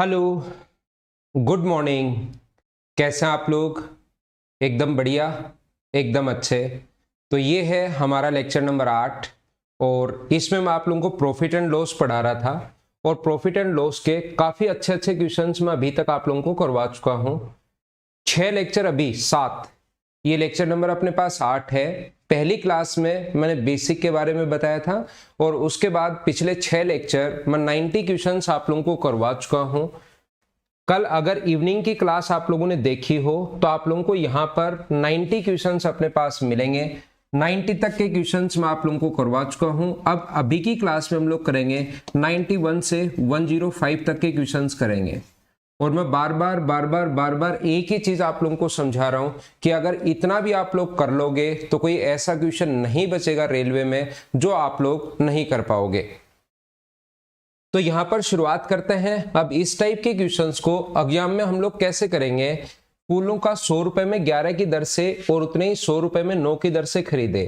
Hello, good morning. कैसे हैं आप लोग? एकदम बढ़िया, एकदम अच्छे। तो ये है हमारा लेक्चर नंबर 8 और इसमें मैं आप लोगों को प्रॉफिट एंड लॉस पढ़ा रहा था और प्रॉफिट एंड लॉस के काफ़ी अच्छे अच्छे क्वेश्चंस मैं अभी तक आप लोगों को करवा चुका हूँ। 6 लेक्चर अभी 7, ये लेक्चर नंबर अपने पास 8 है। पहली क्लास में मैंने बेसिक के बारे में बताया था और उसके बाद पिछले 6 लेक्चर मैं 90 क्वेश्चंस आप लोगों को करवा चुका हूं। कल अगर इवनिंग की क्लास आप लोगों ने देखी हो तो आप लोगों को यहाँ पर 90 क्वेश्चंस अपने पास मिलेंगे। 90 तक के क्वेश्चंस मैं आप लोगों को करवा चुका हूं। अब अभी की क्लास में हम लोग करेंगे 91 से 105 तक के क्वेश्चंस करेंगे। और मैं बार बार एक ही चीज आप लोगों को समझा रहा हूं कि अगर इतना भी आप लोग कर लोगे तो कोई ऐसा क्वेश्चन नहीं बचेगा रेलवे में जो आप लोग नहीं कर पाओगे। तो यहां पर शुरुआत करते हैं। अब इस टाइप के क्वेश्चंस को एग्जाम में हम लोग कैसे करेंगे? फूलों का 100 रुपए में 11 की दर से और उतने ही 100 रुपए में 9 की दर से खरीदे।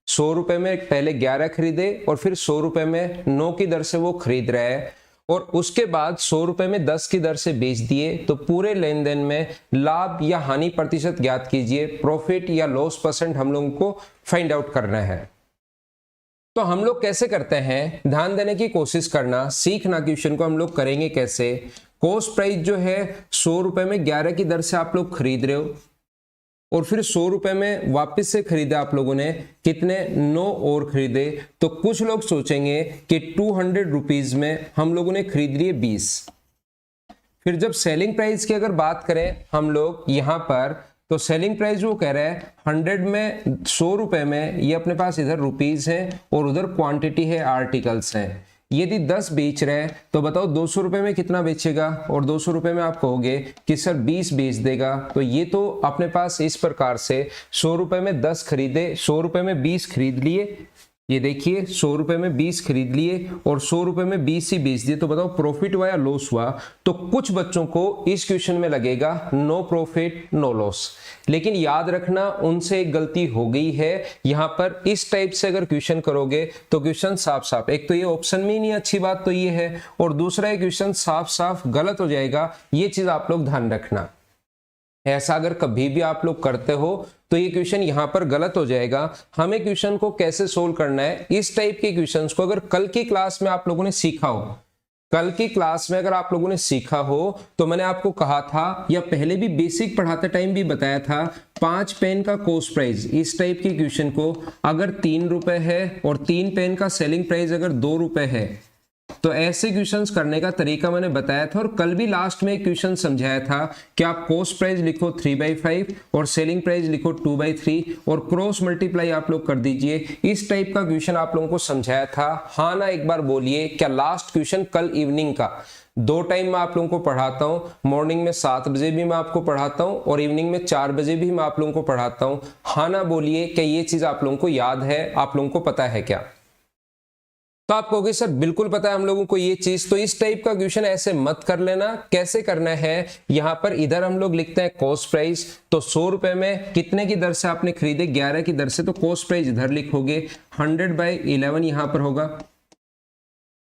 100 रुपए में पहले 11 खरीदे और फिर 100 रुपए में 9 की दर से वो खरीद रहे हैं और उसके बाद 100 रुपए में 10 की दर से बेच दिए। तो पूरे लेन देन में लाभ या हानि प्रतिशत ज्ञात कीजिए। प्रॉफिट या लॉस परसेंट हम लोगों को फाइंड आउट करना है। तो हम लोग कैसे करते हैं, ध्यान देने की कोशिश करना, सीखना। क्वेश्चन को हम लोग करेंगे कैसे? कॉस्ट प्राइस जो है 100 रुपए में 11 की दर से आप लोग खरीद रहे हो और फिर 100 रुपए में वापस से खरीदा आप लोगों ने, कितने? 9 और खरीदे। तो कुछ लोग सोचेंगे कि 200 रुपीज में हम लोगों ने खरीद लिए 20। फिर जब सेलिंग प्राइस की अगर बात करें हम लोग यहां पर, तो सेलिंग प्राइस वो कह रहा है 100 में 100 रुपए में, ये अपने पास इधर रुपीज है और उधर क्वांटिटी है, आर्टिकल्स है। यदि 10 बेच रहे हैं तो बताओ 200 रुपए में कितना बेचेगा? और 200 रुपए में आप कहोगे कि सर 20 बेच देगा। तो ये तो अपने पास इस प्रकार से 100 रुपए में 10 खरीदे, 100 रुपए में 20 खरीद लिए। ये देखिए 100 रुपए में 20 खरीद लिए और 100 रुपए में 20 ही बेच दिए। तो बताओ प्रॉफिट हुआ या लॉस हुआ? तो कुछ बच्चों को इस क्वेश्चन में लगेगा नो प्रॉफिट नो लॉस, लेकिन याद रखना उनसे एक गलती हो गई है। यहां पर इस टाइप से अगर क्वेश्चन करोगे तो क्वेश्चन साफ साफ, एक तो ये ऑप्शन में ही नहीं, अच्छी बात तो ये है, और दूसरा ये क्वेश्चन साफ साफ गलत हो जाएगा। ये चीज आप लोग ध्यान रखना। ऐसा अगर कभी भी आप लोग करते हो तो ये क्वेश्चन यहां पर गलत हो जाएगा। हमें क्वेश्चन को कैसे सोल्व करना है, इस टाइप के क्वेश्चंस को अगर कल की क्लास में आप लोगों ने सीखा हो, कल की क्लास में अगर आप लोगों ने सीखा हो तो मैंने आपको कहा था या पहले भी बेसिक पढ़ाते टाइम भी बताया था, 5 पेन का कॉस्ट प्राइस, इस टाइप के क्वेश्चन को अगर 3 रुपए है और 3 पेन का सेलिंग प्राइस अगर 2 रुपए है, तो ऐसे क्वेश्चंस करने का तरीका मैंने बताया था। और कल भी लास्ट में एक क्वेश्चन समझाया था कि आप कॉस्ट प्राइस लिखो 3/5 और सेलिंग प्राइस लिखो 2/3 और क्रॉस मल्टीप्लाई आप लोग कर दीजिए। इस टाइप का क्वेश्चन आप लोगों को समझाया था। हाँ ना, एक बार बोलिए क्या लास्ट क्वेश्चन कल इवनिंग का 2 टाइम मैं आप लोगों को पढ़ाता हूँ। मॉर्निंग में 7 बजे भी मैं आपको पढ़ाता हूँ और इवनिंग में 4 बजे भी मैं आप लोगों को पढ़ाता हूँ। हाँ ना बोलिए क्या ये चीज आप लोगों को याद है, आप लोगों को पता है क्या? तो आप कहोगे सर बिल्कुल पता है हम लोगों को ये चीज। तो इस टाइप का क्वेश्चन ऐसे मत कर लेना। कैसे करना है, यहां पर इधर हम लोग लिखते हैं कॉस्ट प्राइस। तो 100 रुपए में कितने की दर से आपने खरीदे? 11 की दर से। तो कॉस्ट प्राइस इधर लिखोगे, 100/11 यहां पर होगा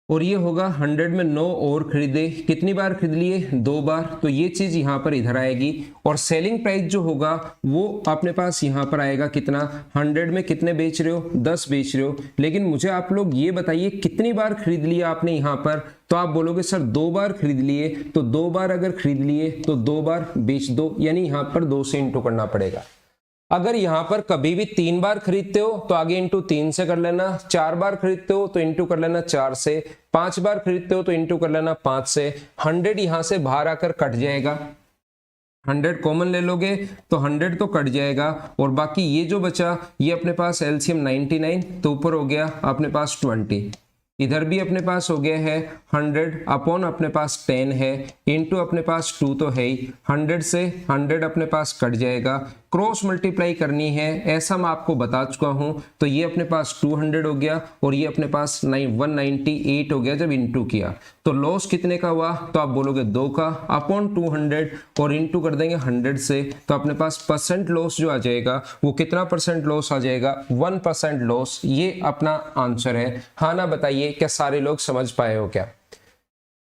और ये होगा 100 में 9 और खरीदे। कितनी बार खरीद लिए? 2 बार। तो ये चीज यहां पर इधर आएगी और सेलिंग प्राइस जो होगा वो अपने पास यहां पर आएगा कितना? 100 में कितने बेच रहे हो? 10 बेच रहे हो। लेकिन मुझे आप लोग ये बताइए कितनी बार खरीद लिया आपने यहां पर? तो आप बोलोगे सर 2 बार खरीद लिए। तो 2 बार अगर खरीद लिए तो 2 बार बेच दो, यानी यहां पर 2 से इंटू करना पड़ेगा। अगर यहां पर कभी भी 3 बार खरीदते हो तो आगे इंटू 3 से कर लेना, 4 बार खरीदते हो तो इंटू कर लेना 4 से, 5 बार खरीदते हो तो इंटू कर लेना 5 से। 100 यहां से बाहर आकर कट जाएगा, 100 कॉमन ले लोगे तो 100 तो कट जाएगा और बाकी ये जो बचा ये अपने पास एलसीएम 99, तो ऊपर हो गया अपने पास 20। इधर भी अपने पास हो गया है 100 अपॉन अपने पास 10 है, इंटू अपने पास 2 तो है ही। 100 से 100 अपने पास कट जाएगा, क्रॉस मल्टीप्लाई करनी है, ऐसा मैं आपको बता चुका हूं। तो ये अपने पास 200 हो गया और ये अपने पास 198 हो गया जब इंटू किया। तो लॉस कितने का हुआ? तो आप बोलोगे 2 का, अपॉन 200 और इंटू कर देंगे 100 से। तो अपने पास परसेंट लॉस जो आ जाएगा वो कितना परसेंट लॉस आ जाएगा? 1% लॉस। ये अपना आंसर है। हाँ ना बताइए क्या सारे लोग समझ पाए हो क्या?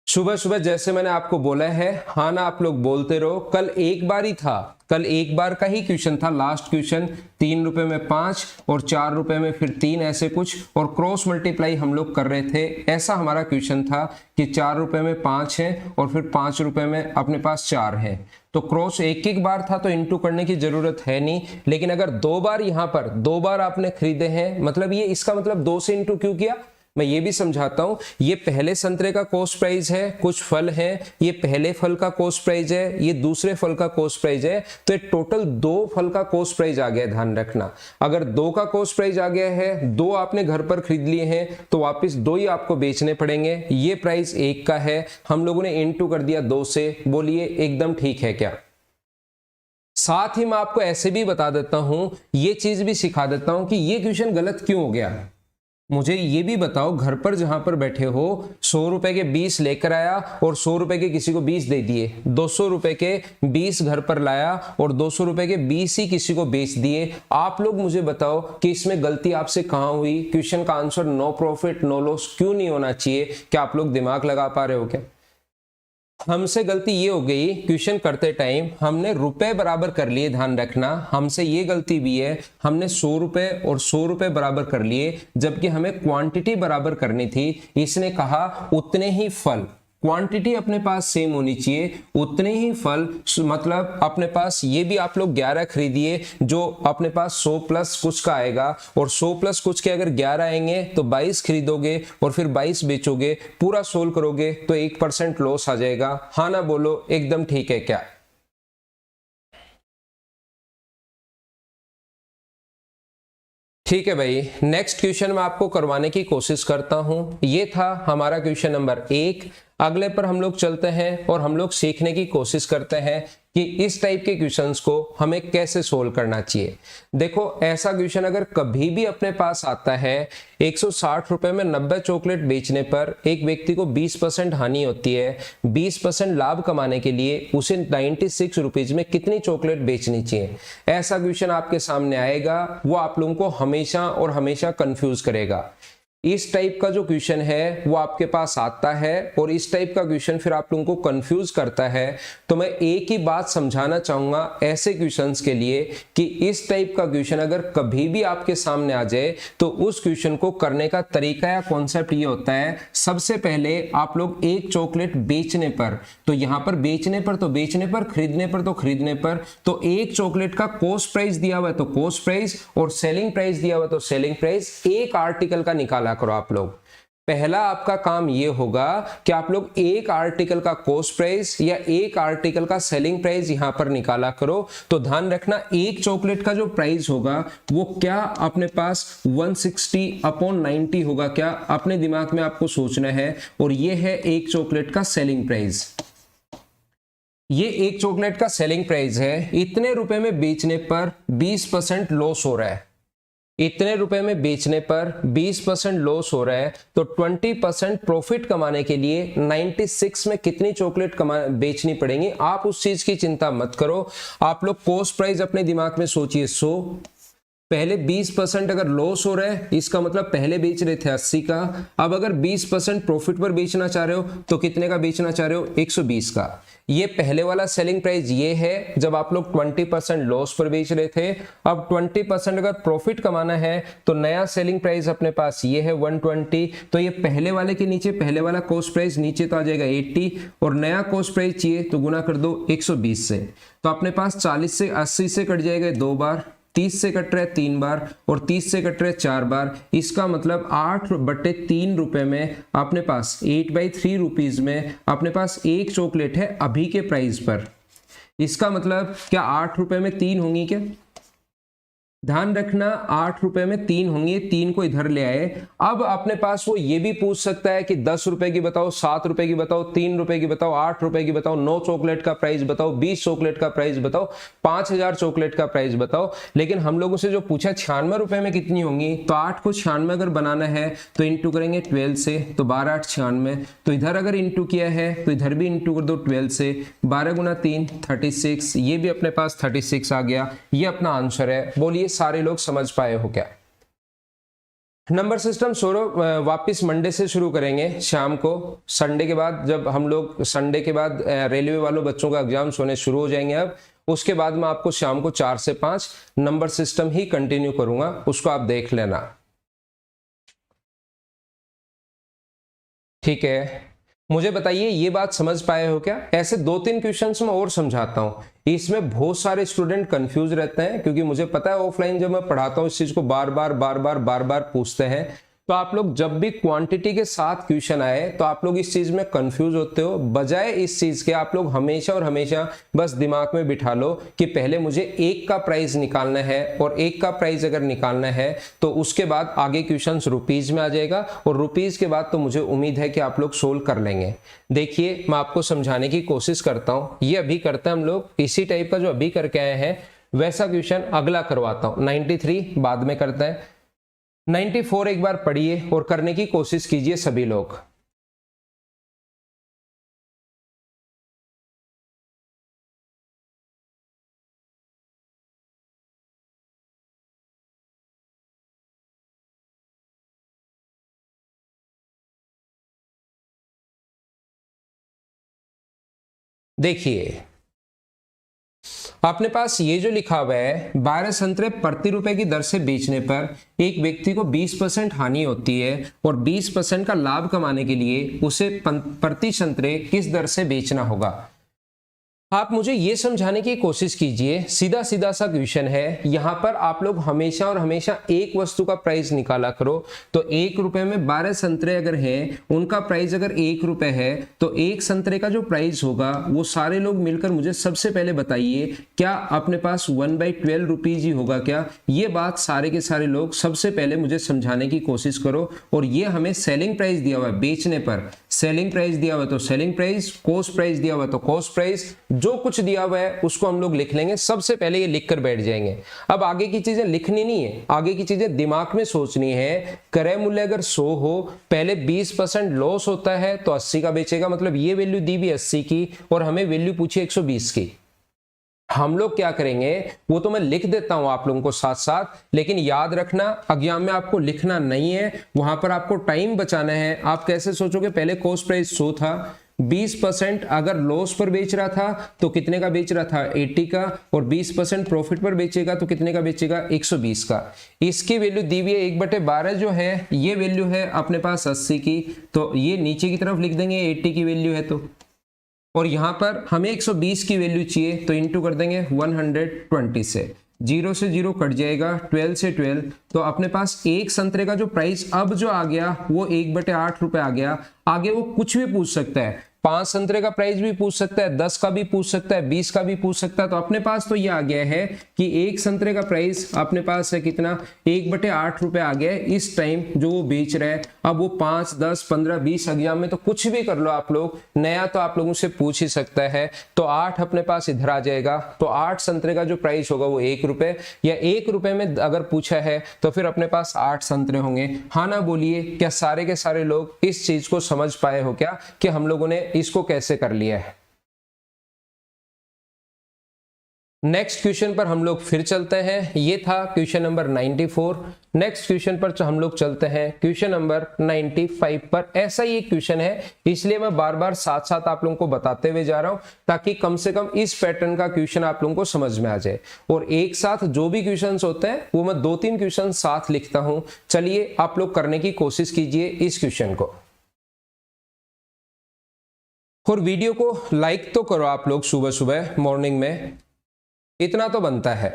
सुबह सुबह जैसे मैंने आपको बोला है, हाँ ना आप लोग बोलते रहो। कल एक बार ही था, कल एक बार का ही क्वेश्चन था, लास्ट क्वेश्चन। 3 रुपए में 5 और 4 रुपए में फिर 3, ऐसे कुछ, और क्रॉस मल्टीप्लाई हम लोग कर रहे थे। ऐसा हमारा क्वेश्चन था कि 4 रुपए में 5 है और फिर 5 रुपए में अपने पास 4 है। तो क्रॉस एक एक बार था तो इंटू करने की जरूरत है नहीं, लेकिन अगर 2 बार यहाँ पर 2 बार आपने खरीदे हैं, मतलब ये इसका मतलब 2 से इंटू क्यों किया, मैं ये भी समझाता हूं। ये पहले संतरे का कॉस्ट प्राइस है, कुछ फल है, ये पहले फल का कॉस्ट प्राइस है, ये दूसरे फल का कॉस्ट प्राइस है, तो ये टोटल 2 फल का कॉस्ट प्राइस आ गया। ध्यान रखना, अगर 2 का कॉस्ट प्राइस आ गया है, 2 आपने घर पर खरीद लिए हैं, तो वापस 2 ही आपको बेचने पड़ेंगे। ये प्राइस 1 का है, हम लोगों ने इनटू कर दिया 2 से। बोलिए एकदम ठीक है क्या? साथ ही मैं आपको ऐसे भी बता देता हूं, ये चीज भी सिखा देता हूं कि ये क्वेश्चन गलत क्यों हो गया। मुझे ये भी बताओ, घर पर जहां पर बैठे हो 100 रुपए के 20 लेकर आया और 100 रुपए के किसी को 20 दे दिए, 200 रुपए के 20 घर पर लाया और 200 रुपए के 20 ही किसी को बेच दिए। आप लोग मुझे बताओ कि इसमें गलती आपसे कहां हुई? क्वेश्चन का answer no profit no loss क्यों नहीं होना चाहिए? क्या आप लोग दिमाग लगा पा रहे हो क्या? हमसे गलती ये हो गई, क्वेश्चन करते टाइम हमने रुपए बराबर कर लिए। ध्यान रखना, हमसे ये गलती भी है, हमने 100 रुपए और 100 रुपए बराबर कर लिए, जबकि हमें क्वांटिटी बराबर करनी थी। इसने कहा उतने ही फल, क्वांटिटी अपने पास सेम होनी चाहिए, उतने ही फल, मतलब अपने पास ये भी आप लोग 11 खरीदिए, जो अपने पास 100 प्लस कुछ का आएगा, और 100 प्लस कुछ के अगर 11 आएंगे तो 22 खरीदोगे और फिर 22 बेचोगे, पूरा सोल्व करोगे तो 1% लॉस आ जाएगा। हाँ ना बोलो एकदम ठीक है क्या? ठीक है भाई, नेक्स्ट क्वेश्चन मैं आपको करवाने की कोशिश करता हूं। ये था हमारा क्वेश्चन नंबर 1। अगले पर हम लोग चलते हैं और हम लोग सीखने की कोशिश करते हैं कि इस टाइप के क्वेश्चंस को हमें कैसे सोल्व करना चाहिए। देखो, ऐसा क्वेश्चन अगर कभी भी अपने पास आता है, 160 रुपए में 90 चॉकलेट बेचने पर एक व्यक्ति को 20% हानि होती है, 20% लाभ कमाने के लिए उसे 96 रुपीज में कितनी चॉकलेट बेचनी चाहिए? ऐसा क्वेश्चन आपके सामने आएगा, वो आप लोगों को हमेशा और हमेशा कंफ्यूज करेगा। इस टाइप का जो क्वेश्चन है वो आपके पास आता है और इस टाइप का क्वेश्चन फिर आप लोगों को कंफ्यूज करता है। तो मैं एक ही बात समझाना चाहूंगा ऐसे क्वेश्चंस के लिए कि इस टाइप का क्वेश्चन अगर कभी भी आपके सामने आ जाए तो उस क्वेश्चन को करने का तरीका या कॉन्सेप्ट ये होता है, सबसे पहले आप लोग एक चॉकलेट बेचने पर, तो यहां पर बेचने पर तो बेचने पर, खरीदने पर तो खरीदने पर, तो एक चॉकलेट का कॉस्ट प्राइस दिया हुआ है तो कॉस्ट प्राइस, और सेलिंग प्राइस दिया हुआ है तो सेलिंग प्राइस, एक आर्टिकल का निकाला करो आप लोग। पहला आपका काम ये होगा कि आप लोग एक आर्टिकल का कॉस्ट प्राइस या एक आर्टिकल का सेलिंग प्राइस यहां पर निकाला करो। तो ध्यान रखना, एक चॉकलेट का जो प्राइस होगा वो क्या अपने पास 160/90 होगा, क्या अपने दिमाग में आपको सोचना है। और ये है एक चॉकलेट का सेलिंग प्राइस, ये एक चॉकलेट का सेलिंग प्राइस है। इतने रुपए में बेचने पर 20% लॉस हो रहा है, इतने रुपए में बेचने पर 20% लॉस हो रहा है, तो 20% प्रॉफिट कमाने के लिए 96 में कितनी चॉकलेट बेचनी पड़ेंगी? आप उस चीज की चिंता मत करो, आप लोग कॉस्ट प्राइस अपने दिमाग में सोचिए 100। पहले 20% अगर लॉस हो रहा है, इसका मतलब पहले बेच रहे थे 80 का, अब अगर 20% प्रॉफिट पर बेचना चाह रहे हो तो कितने का बेचना चाह रहे हो? 120 का। ये पहले वाला सेलिंग प्राइस ये है जब आप लोग 20% लॉस पर बेच रहे थे। अब 20% अगर प्रॉफिट कमाना है तो नया सेलिंग प्राइस अपने पास ये है 120, तो ये पहले वाले के नीचे पहले वाला कॉस्ट प्राइस नीचे तो आ जाएगा 80, और नया कॉस्ट प्राइस चाहिए तो गुना कर दो 120 से, तो अपने पास 40 से 80 से कट जाएगा 2 बार, 30 से कट रहा है 3 बार, और 30 से कट रहा है 4 बार। इसका मतलब 8/3 रुपए में अपने पास 8/3 रुपीज में अपने पास एक चॉकलेट है अभी के प्राइस पर। इसका मतलब क्या 8 रुपए में 3 होंगी क्या? ध्यान रखना, 8 रुपए में 3 होंगे, 3 को इधर ले आए। अब अपने पास वो ये भी पूछ सकता है कि 10 रुपए की बताओ, 7 रुपए की बताओ, 3 रुपए की बताओ, 8 रुपए की बताओ, 9 चॉकलेट का प्राइस बताओ, 20 चॉकलेट का प्राइस बताओ, 5000 चॉकलेट का प्राइस बताओ। लेकिन हम लोगों से जो पूछा 96 रुपए में कितनी होंगी, तो 8 को 96 अगर बनाना है तो इंटू करेंगे 12 से, तो 12 8 96, तो इधर अगर इंटू किया है तो इधर भी इंटू कर दो 12 से, 12 गुना 3 36, ये भी अपने पास 36 आ गया। ये अपना आंसर है। बोलिए सारे लोग समझ पाए हो क्या? नंबर सिस्टम वापस मंडे से शुरू करेंगे शाम को, संडे के बाद, जब हम लोग संडे के बाद रेलवे वालों बच्चों का एग्जाम्स होने शुरू हो जाएंगे। अब उसके बाद मैं आपको शाम को 4 से 5 नंबर सिस्टम ही कंटिन्यू करूंगा, उसको आप देख लेना, ठीक है। मुझे बताइए ये बात समझ पाए हो क्या? ऐसे 2-3 क्वेश्चंस मैं और समझाता हूं। इसमें बहुत सारे स्टूडेंट कंफ्यूज रहते हैं, क्योंकि मुझे पता है ऑफलाइन जब मैं पढ़ाता हूं इस चीज को बार बार पूछते हैं। तो आप लोग जब भी क्वांटिटी के साथ क्वेश्चन आए तो आप लोग इस चीज में कंफ्यूज होते हो। बजाय इस चीज के आप लोग हमेशा और हमेशा बस दिमाग में बिठा लो कि पहले मुझे एक का प्राइस निकालना है, और एक का प्राइस अगर निकालना है तो उसके बाद आगे क्वेश्चन रुपीज में आ जाएगा, और रुपीज के बाद तो मुझे उम्मीद है कि आप लोग सोल्व कर लेंगे। देखिए मैं आपको समझाने की कोशिश करता हूं। ये अभी करते हैं हम लोग, इसी टाइप का जो अभी करके आए हैं वैसा क्वेश्चन अगला करवाता हूं। 93 बाद में करते हैं, 94 एक बार पढ़िए और करने की कोशिश कीजिए सभी लोग। देखिए अपने पास ये जो लिखा हुआ है, 12 संतरे प्रति रुपए की दर से बेचने पर एक व्यक्ति को 20% हानि होती है, और 20% का लाभ कमाने के लिए उसे प्रति संतरे किस दर से बेचना होगा। आप मुझे ये समझाने की कोशिश कीजिए, सीधा सीधा सा क्वेश्चन है। यहां पर आप लोग हमेशा और हमेशा एक वस्तु का प्राइस निकाला करो। तो 1 रुपए में 12 संतरे अगर हैं, उनका प्राइस अगर 1 रुपए है, तो एक संतरे का जो प्राइस होगा वो सारे लोग मिलकर मुझे सबसे पहले बताइए, क्या अपने पास 1/12 रुपीज ही होगा क्या? ये बात सारे के सारे लोग सबसे पहले मुझे समझाने की कोशिश करो। और ये हमें सेलिंग प्राइस दिया हुआ है, बेचने पर सेलिंग प्राइस दिया हुआ है तो सेलिंग प्राइस, कॉस्ट प्राइस दिया हुआ है तो कॉस्ट प्राइस, जो कुछ दिया हुआ है उसको हम लोग लिख लेंगे। सबसे पहले ये लिख कर बैठ जाएंगे। अब आगे की चीजें लिखनी नहीं है, आगे की चीजें दिमाग में सोचनी है। क्रय मूल्य अगर 100 हो, पहले 20% लॉस होता है तो 80 का बेचेगा, मतलब ये वैल्यू दी भी 80 की और हमें वैल्यू पूछी 120 की। हम लोग क्या करेंगे वो तो मैं लिख देता हूं आप लोगों को साथ साथ, लेकिन याद रखना एग्जाम में आपको लिखना नहीं है, वहां पर आपको टाइम बचाना है। आप कैसे सोचोगे, पहले कॉस्ट प्राइस 100 था, 20% अगर लॉस पर बेच रहा था तो कितने का बेच रहा था, 80 का, और 20% प्रॉफिट पर बेचेगा तो कितने का बेचेगा, 120 का। इसकी वैल्यू दी हुई है 1/12 जो है, ये वैल्यू है अपने पास 80 की, तो ये नीचे की तरफ लिख देंगे 80 की वैल्यू है तो, और यहां पर हमें 120 की वैल्यू चाहिए तो इंटू कर देंगे 120 से, 0 से 0 कट जाएगा, 12 से 12, तो अपने पास एक संतरे का जो प्राइस अब जो आ गया वो 1/8 रुपए आ गया। आगे वो कुछ भी पूछ सकता है, 5 संतरे का प्राइस भी पूछ सकता है, 10 का भी पूछ सकता है, 20 का भी पूछ सकता है। तो अपने पास तो ये आ गया है कि एक संतरे का प्राइस अपने पास है कितना, 1/8 रुपए आ गया है इस टाइम जो वो बेच रहा है। अब वो 5, 10, 15, 20 एग्जाम में तो कुछ भी कर लो आप लोग, नया तो आप लोगों से पूछ ही सकता है। तो 8 अपने पास इधर आ जाएगा, तो 8 संतरे का जो प्राइस होगा वो 1 रुपए, या 1 रुपए में अगर पूछा है तो फिर अपने पास 8 संतरे होंगे। हाँ ना बोलिए, क्या सारे के सारे लोग इस चीज को समझ पाए हो क्या कि हम लोगों ने इसको कैसे कर लिया है? नेक्स्ट क्वेश्चन पर हम लोग फिर चलते हैं। ये था क्वेश्चन नंबर 94। नेक्स्ट क्वेश्चन पर हम लोग चलते हैं क्वेश्चन नंबर 95 पर। ऐसा ही एक क्वेश्चन है, इसलिए मैं बार बार साथ साथ आप लोगों को बताते हुए जा रहा हूं ताकि कम से कम इस पैटर्न का क्वेश्चन आप लोगों को समझ में आ जाए। और एक साथ जो भी क्वेश्चन होते हैं वो मैं 2-3 क्वेश्चन साथ लिखता हूं। चलिए आप लोग करने की कोशिश कीजिए इस क्वेश्चन को, और वीडियो को लाइक तो करो आप लोग सुबह सुबह मॉर्निंग में, इतना तो बनता है।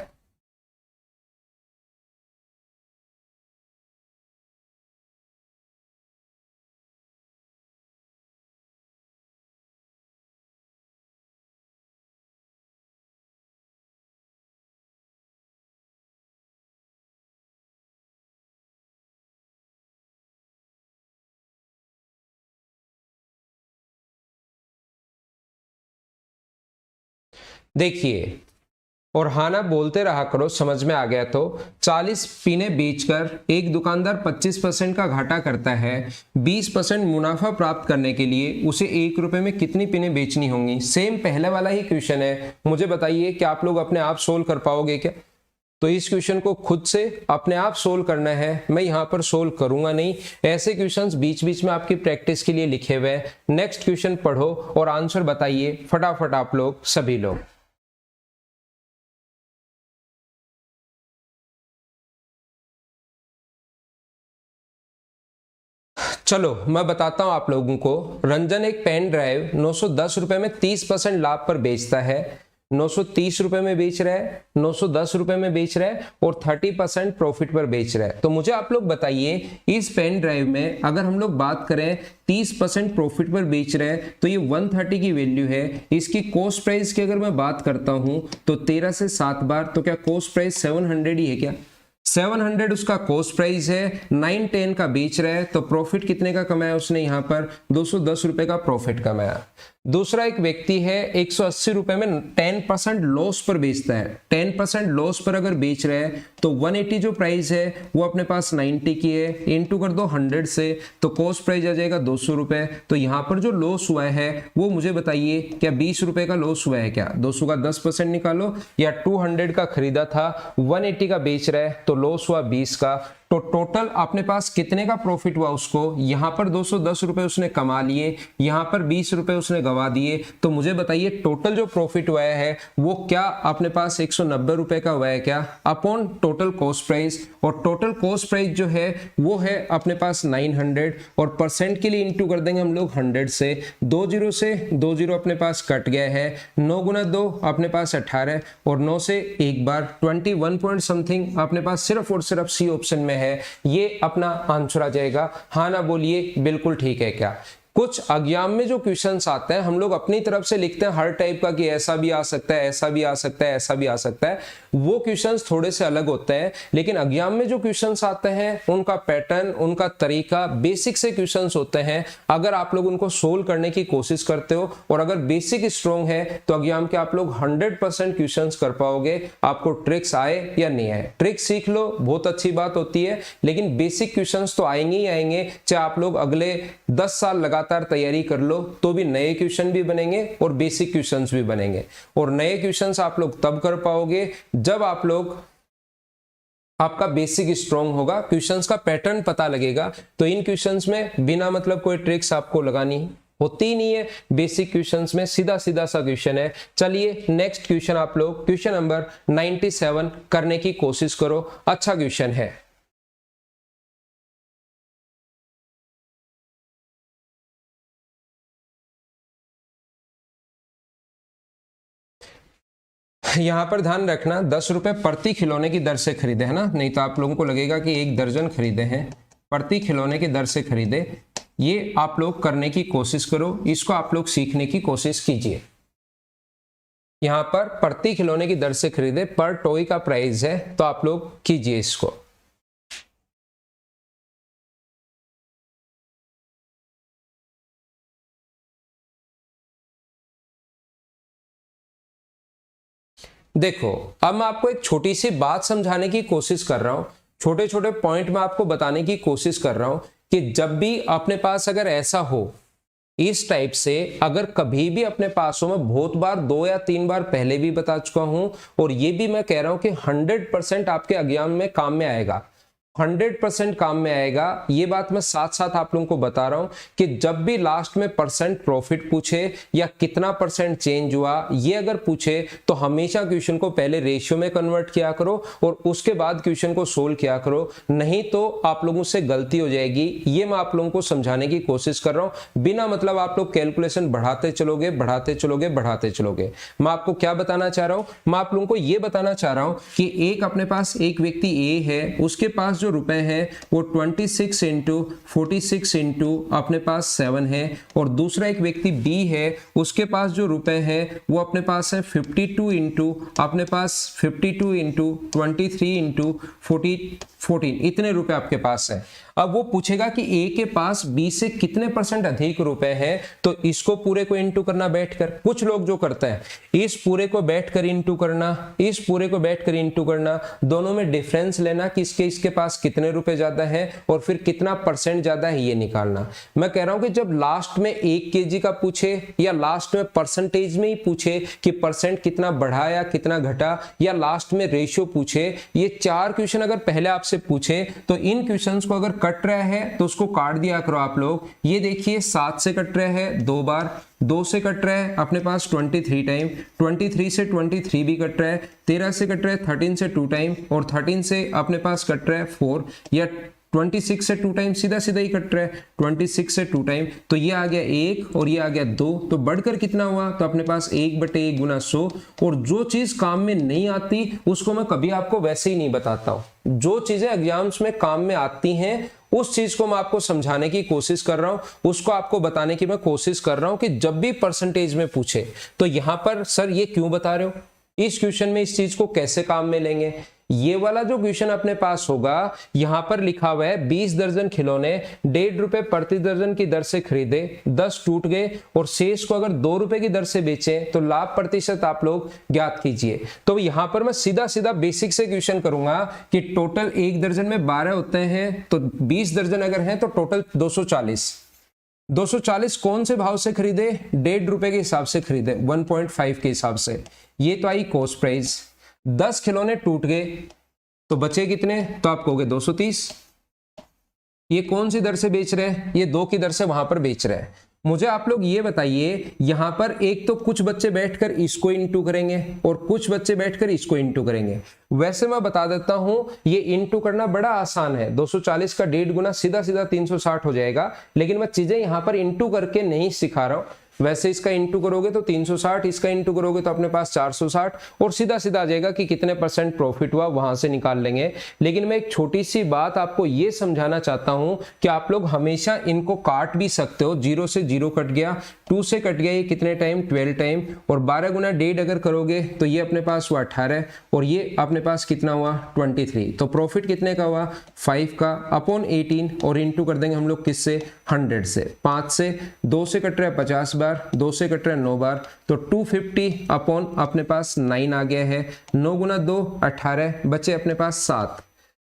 देखिए, और हाँ ना बोलते रहा करो, समझ में आ गया तो। 40 पीने बेचकर एक दुकानदार 25% का घाटा करता है। 20% मुनाफा प्राप्त करने के लिए उसे 1 रुपए में कितनी पीने बेचनी होंगी। सेम पहले वाला ही क्वेश्चन है, मुझे बताइए कि आप लोग अपने आप सोल्व कर पाओगे क्या? तो इस क्वेश्चन को खुद से अपने आप सोल्व करना है, मैं यहाँ पर सोल्व करूंगा नहीं। ऐसे क्वेश्चंस बीच बीच में आपकी प्रैक्टिस के लिए लिखे हुए हैं। नेक्स्ट क्वेश्चन पढ़ो और आंसर बताइए फटाफट आप लोग सभी लोग। चलो मैं बताता हूं आप लोगों को। रंजन एक पेन ड्राइव 910 रुपए में 30% लाभ पर बेचता है। 930 रुपए में बेच रहा है, 910 रुपए में बेच रहा है और 30% प्रॉफिट पर बेच रहा है। तो मुझे आप लोग बताइए, इस पेन ड्राइव में अगर हम लोग बात करें 30% प्रॉफिट पर बेच रहे हैं तो ये 130 की वैल्यू है। इसकी कॉस्ट प्राइस की अगर मैं बात करता हूं तो 13 से 7 बार, तो क्या कॉस्ट प्राइस 700 ही है क्या? 700 उसका कॉस्ट प्राइस है, 910 का बेच रहा है, तो प्रॉफिट कितने का कमाया उसने? यहाँ पर 210 रुपए का प्रॉफिट कमाया। दूसरा एक व्यक्ति है 180 रुपए में 10% लॉस पर बेचता है। 10% लॉस पर अगर बेच रहा है तो 180 जो प्राइस है वो अपने पास 90 की है, इनटू कर दो 100 से, तो कॉस्ट प्राइस आ जाएगा 200 रुपए। तो यहाँ पर जो लॉस हुआ है वो मुझे बताइए, क्या 20 रुपए का लॉस हुआ है क्या? 200 का 10% निकालो, या 200 का खरीदा था 180 का बेच रहा है तो लॉस हुआ 20 का। तो टोटल अपने पास कितने का प्रॉफिट हुआ उसको? यहाँ पर 210 रुपए उसने कमा लिए, यहाँ पर 20 रुपए उसने गवा दिए। तो मुझे बताइए टोटल जो प्रॉफिट हुआ है वो क्या अपने पास 190 रुपए का हुआ है क्या, अपॉन टोटल कॉस्ट प्राइस। और टोटल कॉस्ट प्राइस जो है वो है अपने पास 900, और परसेंट के लिए इंटू कर देंगे हम लोग 100 से। 20 से 20 अपने पास कट गया है, 9 गुना 2 अपने पास 18, और 9 से एक बार 21 पॉइंट समथिंग अपने पास सिर्फ और सिर्फ सी ऑप्शन में है। ये अपना आंसर आ जाएगा। हाँ ना बोलिए, बिल्कुल ठीक है क्या? कुछ एग्जाम में जो क्वेश्चंस आते हैं हम लोग अपनी तरफ से लिखते हैं हर टाइप का, कि ऐसा भी आ सकता है, ऐसा भी आ सकता है, ऐसा भी आ सकता है। वो क्वेश्चंस थोड़े से अलग होते हैं, लेकिन एग्जाम में जो क्वेश्चंस आते हैं उनका पैटर्न, उनका तरीका बेसिक से क्वेश्चंस होते हैं। अगर आप लोग उनको सोल्व करने की कोशिश करते हो और अगर बेसिक स्ट्रॉन्ग है तो एग्जाम के आप लोग 100% क्वेश्चंस कर पाओगे। आपको ट्रिक्स आए या नहीं आए, ट्रिक्स सीख लो, बहुत अच्छी बात होती है, लेकिन बेसिक क्वेश्चंस तो आएंगे ही आएंगे। चाहे आप लोग अगले 10 साल लगातार तैयारी कर लो तो भी नए क्वेश्चन भी बनेंगे और बेसिक क्वेश्चंस भी बनेंगे। और नए क्वेश्चंस आप लोग तब कर पाओगे जब आप लोग, आपका बेसिक स्ट्रॉन्ग होगा, क्वेश्चंस का पैटर्न पता लगेगा। तो इन क्वेश्चंस में बिना मतलब कोई ट्रिक्स आपको लगानी होती ही नहीं है। बेसिक क्वेश्चंस में सीधा सीधा सा क्वेश्चन है। चलिए नेक्स्ट क्वेश्चन आप लोग क्वेश्चन नंबर 97 करने की कोशिश करो। अच्छा क्वेश्चन है। यहां पर ध्यान रखना 10 रुपए प्रति खिलौने की दर से खरीदे, है ना, नहीं तो आप लोगों को लगेगा कि 1 दर्जन खरीदे हैं। प्रति खिलौने की दर से खरीदे, ये आप लोग करने की कोशिश करो, इसको आप लोग सीखने की कोशिश कीजिए। यहां पर प्रति खिलौने की दर से खरीदे, पर टॉय का प्राइस है, तो आप लोग कीजिए इसको। देखो अब मैं आपको एक छोटी सी बात समझाने की कोशिश कर रहा हूं, छोटे छोटे पॉइंट में आपको बताने की कोशिश कर रहा हूं कि जब भी अपने पास अगर ऐसा हो, इस टाइप से अगर कभी भी अपने पास हो, मैं बहुत बार 2 या 3 बार पहले भी बता चुका हूं और ये भी मैं कह रहा हूं कि 100% आपके एग्जाम में काम में आएगा, 100% काम में आएगा। ये बात मैं साथ साथ आप लोगों को बता रहा हूं कि जब भी लास्ट में परसेंट प्रॉफिट पूछे या कितना परसेंट चेंज हुआ, ये अगर पूछे तो हमेशा क्वेश्चन को पहले रेशियो में कन्वर्ट किया करो और उसके बाद क्वेश्चन को सोल्व किया करो, नहीं तो आप लोगों से गलती हो जाएगी। ये मैं आप लोगों को समझाने की कोशिश कर रहा हूं। बिना मतलब आप लोग कैलकुलेशन बढ़ाते चलोगे, बढ़ाते चलोगे, बढ़ाते चलोगे। मैं आपको क्या बताना चाह रहा हूं, मैं आप लोगों को यह बताना चाह रहा हूं कि एक अपने पास एक व्यक्ति ए है, उसके पास जो रुपए है वो 26 इंटू 46 इंटू अपने पास 7 है, और दूसरा एक व्यक्ति बी है, उसके पास जो रुपए है वो अपने पास है 52 इंटू अपने पास 52 इंटू 23 इंटू 14, इतने रुपए आपके पास है। अब वो पूछेगा कि ए के पास बी से कितने % अधिक रुपए हैं, तो इसको पूरे को इंटू करना बैठकर। कुछ लोग जो करते हैं इस पूरे को बैठकर इंटू करना, इस पूरे को बैठकर इंटू करना, दोनों में डिफरेंस लेना कि इसके पास कितने रुपए ज्यादा है और फिर कितना % ज्यादा है ये निकालना। मैं कह रहा हूं कि जब लास्ट में 1 kg का पूछे या लास्ट में परसेंटेज में ही पूछे कि % कितना बढ़ा या कितना घटा, या लास्ट में रेशियो पूछे, ये 4 क्वेश्चन अगर पहले आपसे पूछे तो इन क्वेश्चंस को अगर कट रहा है तो उसको काट दिया करो आप लोग। ये देखिए 7 से कट रहा है 2 बार, 2 से कट रहा है अपने पास 23 टाइम, 23 से 23 भी कट रहा है, 13 से कट रहा है 13 से 2 टाइम, और 13 से अपने पास कट रहा है 4, या 26 से 2 टाइम सीधा सीधा ही कट रहा है 26 से 2 टाइम, तो ये आ गया 1 और ये आ गया 2, तो बढ़कर कितना हुआ, तो अपने पास 1/1 गुना 100। और जो चीज काम में नहीं आती उसको मैं कभी आपको वैसे ही नहीं बताता हूं। जो चीजें एग्जाम्स में काम में आती हैं उस चीज को मैं आपको समझाने की कोशिश कर रहा हूं, उसको आपको बताने की मैं कोशिश कर रहा हूं कि जब भी परसेंटेज में पूछे तो यहां पर सर ये क्यों बता रहे हो, इस क्वेश्चन में इस चीज को कैसे काम में लेंगे। ये वाला जो क्वेश्चन अपने पास होगा, यहां पर लिखा हुआ है 20 दर्जन खिलौने 1.5 रुपए प्रति दर्जन की दर से खरीदे, 10 टूट गए और शेष को अगर 2 रुपए की दर से बेचे तो लाभ प्रतिशत आप लोग ज्ञात कीजिए। तो यहां पर मैं सीधा सीधा बेसिक से क्वेश्चन करूंगा कि टोटल 1 दर्जन में 12 होते हैं, तो 20 दर्जन अगर हैं तो टोटल 240 कौन से भाव से खरीदे, 1.5 रुपए के हिसाब से खरीदे, 1.5 के हिसाब से। ये तो आई कॉस्ट प्राइस। 10 खिलौने टूट गए तो बचे कितने, तो आप कहोगे 230। ये कौन सी दर से बेच रहे हैं, ये 2 की दर से वहां पर बेच रहे हैं। मुझे आप लोग ये बताइए, यहां पर एक तो कुछ बच्चे बैठकर इसको इंटू करेंगे और कुछ बच्चे बैठकर इसको इंटू करेंगे। वैसे मैं बता देता हूं ये इंटू करना बड़ा आसान है, 240 का 1.5 गुना सीधा सीधा 360 हो जाएगा, लेकिन मैं चीजें यहां पर इंटू करके नहीं सिखा रहा हूं। वैसे इसका इंटू करोगे तो 360, इसका इंटू करोगे तो अपने पास 460 और सीधा सीधा आ जाएगा कि कितने % प्रॉफिट हुआ, वहां से निकाल लेंगे। लेकिन मैं एक छोटी सी बात आपको ये समझाना चाहता हूं कि आप लोग हमेशा इनको काट भी सकते हो। 0 से 0 कट गया, 2 से कट गया, ये कितने टाइम, 12 टाइम, और 12 गुना 1.5 अगर करोगे तो ये अपने पास हुआ 18 और ये अपने पास कितना हुआ 23। तो प्रॉफिट कितने का हुआ 5 का अपॉन 18 और इंटू कर देंगे हम लोग किससे, 100 से। 5 से 2 से कट रहा है 50 बार, 2 से कट रहा है 9 बार, तो 250 अपॉन अपने पास 9 आ गया है। 9 गुना 2 18, बचे अपने पास 7,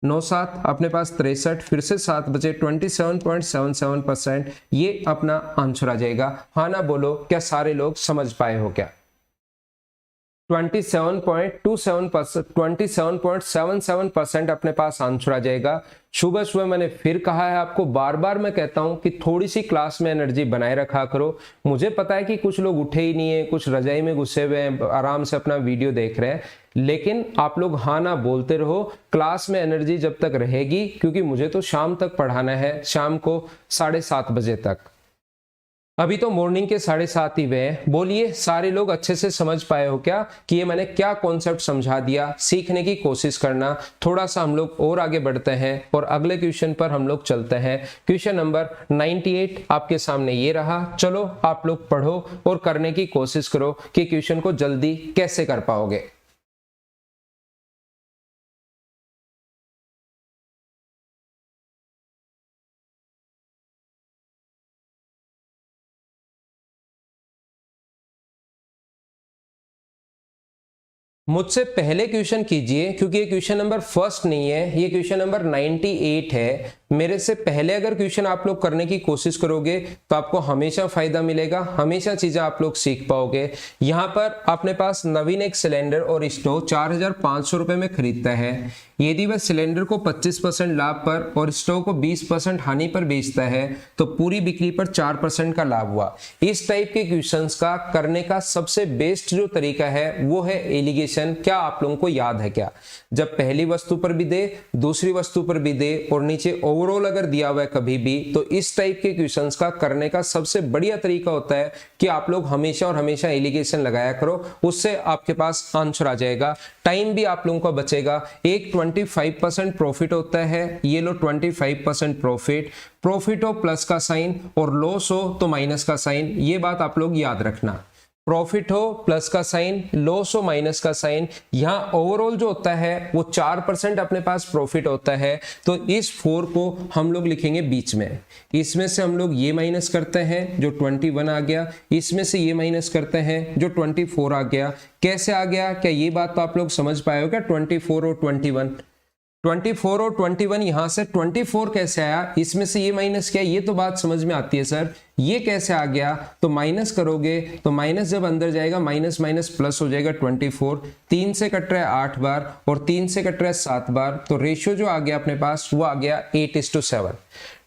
9 7 अपने पास 63, फिर से 7 बचे 27.77%। ये अपना आंसर आ जाएगा। हाँ ना बोलो, क्या सारे लोग समझ पाए हो क्या? 27.77% अपने पास आंसर आ जाएगा। सुबह सुबह मैंने फिर कहा है आपको, बार बार मैं कहता हूं कि थोड़ी सी क्लास में एनर्जी बनाए रखा करो। मुझे पता है कि कुछ लोग उठे ही नहीं है, कुछ रजाई में घुसे हुए हैं, आराम से अपना वीडियो देख रहे हैं, लेकिन आप लोग हाँ ना बोलते रहो। क्लास में एनर्जी जब तक रहेगी, क्योंकि मुझे तो शाम तक पढ़ाना है, शाम को 7:30 बजे तक। अभी तो मॉर्निंग के 7:30 ही हुए हैं। बोलिए सारे लोग अच्छे से समझ पाए हो क्या कि ये मैंने क्या कॉन्सेप्ट समझा दिया? सीखने की कोशिश करना। थोड़ा सा हम लोग और आगे बढ़ते हैं और अगले क्वेश्चन पर हम लोग चलते हैं। क्वेश्चन नंबर 98 आपके सामने ये रहा। चलो आप लोग पढ़ो और करने की कोशिश करो कि क्वेश्चन को जल्दी कैसे कर पाओगे। मुझसे पहले क्वेश्चन कीजिए, क्योंकि ये क्वेश्चन नंबर फर्स्ट नहीं है, ये क्वेश्चन नंबर 98 है। मेरे से पहले अगर क्वेश्चन आप लोग करने की कोशिश करोगे तो आपको हमेशा फायदा मिलेगा, हमेशा चीजें आप लोग सीख पाओगे। यहाँ पर अपने पास नवीन एक सिलेंडर और स्टोव 4500 रुपए में खरीदता है। यदि वह सिलेंडर को 25% लाभ पर और स्टोव को 20% हानि पर बेचता है तो पूरी बिक्री पर 4% का लाभ हुआ। इस टाइप के क्वेश्चंस का करने का सबसे बेस्ट जो तरीका है वो है एलिगेशन। क्या आप लोगों को याद है क्या? जब पहली वस्तु पर भी दे, दूसरी वस्तु पर भी दे और नीचे ओवरऑल अगर दिया हुआ है कभी भी, तो इस टाइप के क्वेश्चंस का करने का सबसे बढ़िया तरीका होता है कि आप लोग हमेशा और हमेशा एलिगेशन लगाया करो, उससे आपके पास आंसर आ जाएगा। टाइम भी आप लोगों का बचेगा। एक 25% प्रॉफिट होता है, ये लो 25% प्रॉफिट हो प्लस का साइन और लॉस हो तो माइनस का साइन, ये बात आप लोग याद रखना। प्रॉफिट हो प्लस का साइन, लॉस हो माइनस का साइन, यहाँ ओवरऑल जो होता है वो 4% अपने पास प्रॉफिट होता है। तो इस 4 को हम लोग लिखेंगे बीच में, इसमें से हम लोग ये माइनस करते हैं जो 21 आ गया, इसमें से ये माइनस करते हैं जो 24 आ गया। कैसे आ गया, क्या ये बात तो आप लोग समझ पाए हो क्या? 24 और 24 और 21, यहां से 24 कैसे आया, इसमें से ये माइनस किया, ये तो बात समझ में आती है सर। ये कैसे आ गया, तो माइनस करोगे तो माइनस जब अंदर जाएगा माइनस माइनस प्लस हो जाएगा 24। 3 से कट रहा है 8 बार और 3 से कट रहा है 7 बार, तो रेशियो जो आ गया अपने पास वो आ गया 8:7।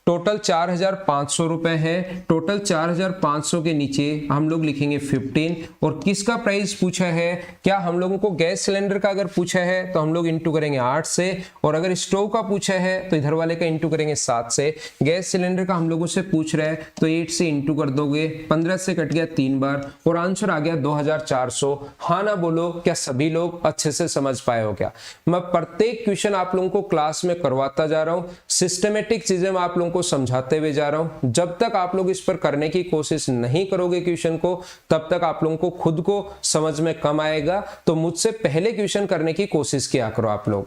टोटल 4,500 रुपए है। टोटल 4,500 के नीचे हम लोग लिखेंगे 15। और किसका प्राइस पूछा है, क्या हम लोगों को गैस सिलेंडर का अगर पूछा है तो हम लोग इंटू करेंगे 8 से, और अगर स्टोव का पूछा है तो इधर वाले का इंटू करेंगे 7 से। गैस सिलेंडर का हम लोगों से पूछ रहा है तो 8 से इंटू कर दोगे, 15 से कट गया 3 बार और आंसर आ गया 2,400। हाँ ना बोलो, क्या सभी लोग अच्छे से समझ पाए हो क्या? मैं प्रत्येक क्वेश्चन आप लोगों को क्लास में करवाता जा रहा हूं, सिस्टमेटिक चीजें मैं आप लोगों को समझाते हुए जा रहा हूं। जब तक आप लोग इस पर करने की कोशिश नहीं करोगे क्वेश्चन को, तब तक आप लोगों को खुद को समझ में कम आएगा। तो मुझसे पहले क्वेश्चन करने की कोशिश किया करो आप लोग,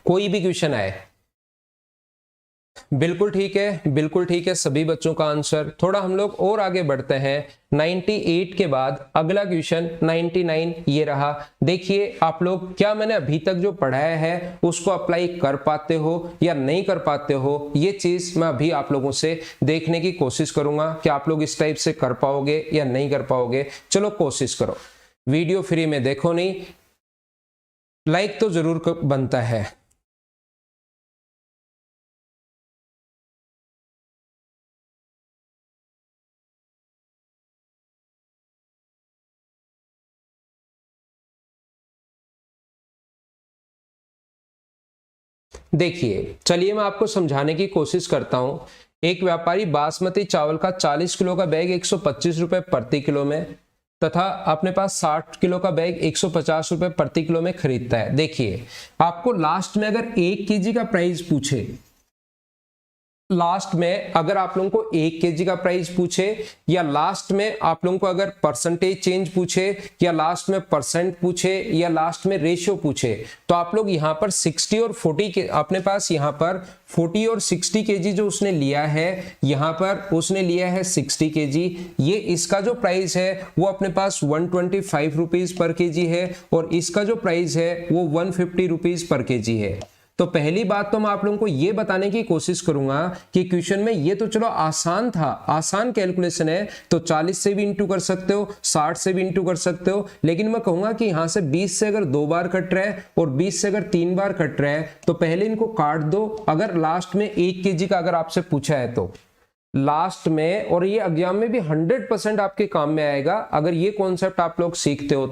कोई भी क्वेश्चन आए। बिल्कुल ठीक है, बिल्कुल ठीक है सभी बच्चों का आंसर। थोड़ा हम लोग और आगे बढ़ते हैं। 98 के बाद अगला क्वेश्चन 99 ये रहा। देखिए आप लोग, क्या मैंने अभी तक जो पढ़ाया है उसको अप्लाई कर पाते हो या नहीं कर पाते हो, ये चीज मैं अभी आप लोगों से देखने की कोशिश करूंगा कि आप लोग इस टाइप से कर पाओगे या नहीं कर पाओगे। चलो कोशिश करो, वीडियो फ्री में देखो नहीं, लाइक तो जरूर बनता है। देखिए चलिए मैं आपको समझाने की कोशिश करता हूं। एक व्यापारी बासमती चावल का 40 किलो का बैग 125 रुपए प्रति किलो में तथा अपने पास 60 किलो का बैग 150 रुपए प्रति किलो में खरीदता है। देखिए आपको लास्ट में अगर 1 केजी का प्राइस पूछे, लास्ट में अगर आप लोगों को 1 केजी का प्राइस पूछे, या लास्ट में आप लोगों को अगर परसेंटेज चेंज पूछे, या लास्ट में परसेंट पूछे, या लास्ट में रेशियो पूछे, तो आप लोग यहाँ पर 60 और 40 के अपने पास यहाँ पर 40 और 60 केजी जो उसने लिया है, यहाँ पर उसने लिया है 60 केजी। ये इसका जो प्राइस है वो अपने पास 125 रुपीज पर केजी है और इसका जो प्राइस है वो 150 रुपीज पर केजी है। तो पहली बात तो मैं आप लोगों को ये बताने की कोशिश करूंगा कि क्वेश्चन में ये तो चलो आसान था, आसान कैलकुलेशन है, तो 40 से भी इंटू कर सकते हो, 60 से भी इंटू कर सकते हो, लेकिन मैं कहूंगा कि यहां से 20 से अगर 2 बार कट रहा है और 20 से अगर 3 बार कट रहा है तो पहले इनको काट दो। अगर लास्ट में 1 केजी का अगर आपसे पूछा है तो लास्ट में, और ये एग्जाम में भी 100% आपके काम में आएगा अगर ये कॉन्सेप्ट आप लोग सीखते हो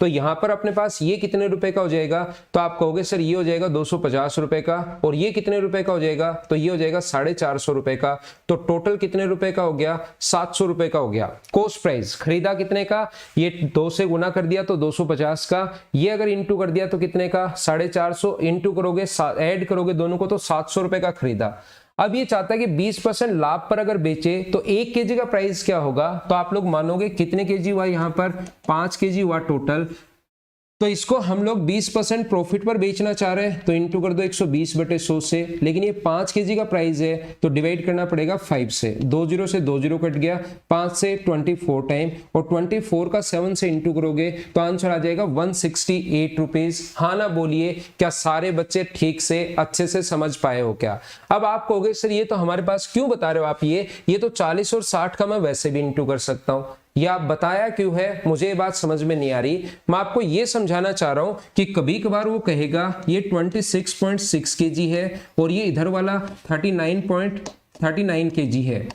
तो यहां पर अपने पास ये कितने रुपए का हो जाएगा, तो आप कहोगे सर ये हो जाएगा 250 रुपए का, और ये कितने रुपए का हो जाएगा, तो ये हो जाएगा 450 रुपए का। तो टोटल कितने रुपए का हो गया, 700 रुपए का हो गया। कॉस्ट प्राइस खरीदा कितने का, ये 2 से गुना कर दिया तो 250 का, ये अगर इंटू कर दिया तो कितने का, 450, इंटू करोगे ऐड करोगे दोनों को तो 700 रुपए का खरीदा। अब ये चाहता है कि 20% लाभ पर अगर बेचे तो 1 केजी का प्राइस क्या होगा, तो आप लोग मानोगे कितने केजी हुआ, यहाँ पर 5 केजी हुआ टोटल। तो इसको हम लोग 20% प्रॉफिट पर बेचना चाह रहे हैं तो इंटू कर दो 120/100 से, लेकिन ये 5 केजी का प्राइस है तो डिवाइड करना पड़ेगा 5 से, 2 जीरो से 2 जीरो कट गया, 5 से 24 टाइम, और 24 का 7 से इंटू करोगे तो आंसर आ जाएगा 168 रुपीज। हाँ ना बोलिए, क्या सारे बच्चे ठीक से अच्छे से समझ पाए हो क्या? अब आप कहोगे सर ये तो हमारे पास क्यों बता रहे हो आप, ये तो 40 और 60 का मैं वैसे भी इंटू कर सकता हूं, ये आप बताया क्यों है, मुझे ये बात समझ में नहीं आ रही। मैं आपको ये समझाना चाह रहा हूं कि कभी कभार वो कहेगा ये 26.6 केजी है और ये इधर वाला 39.39 केजी है,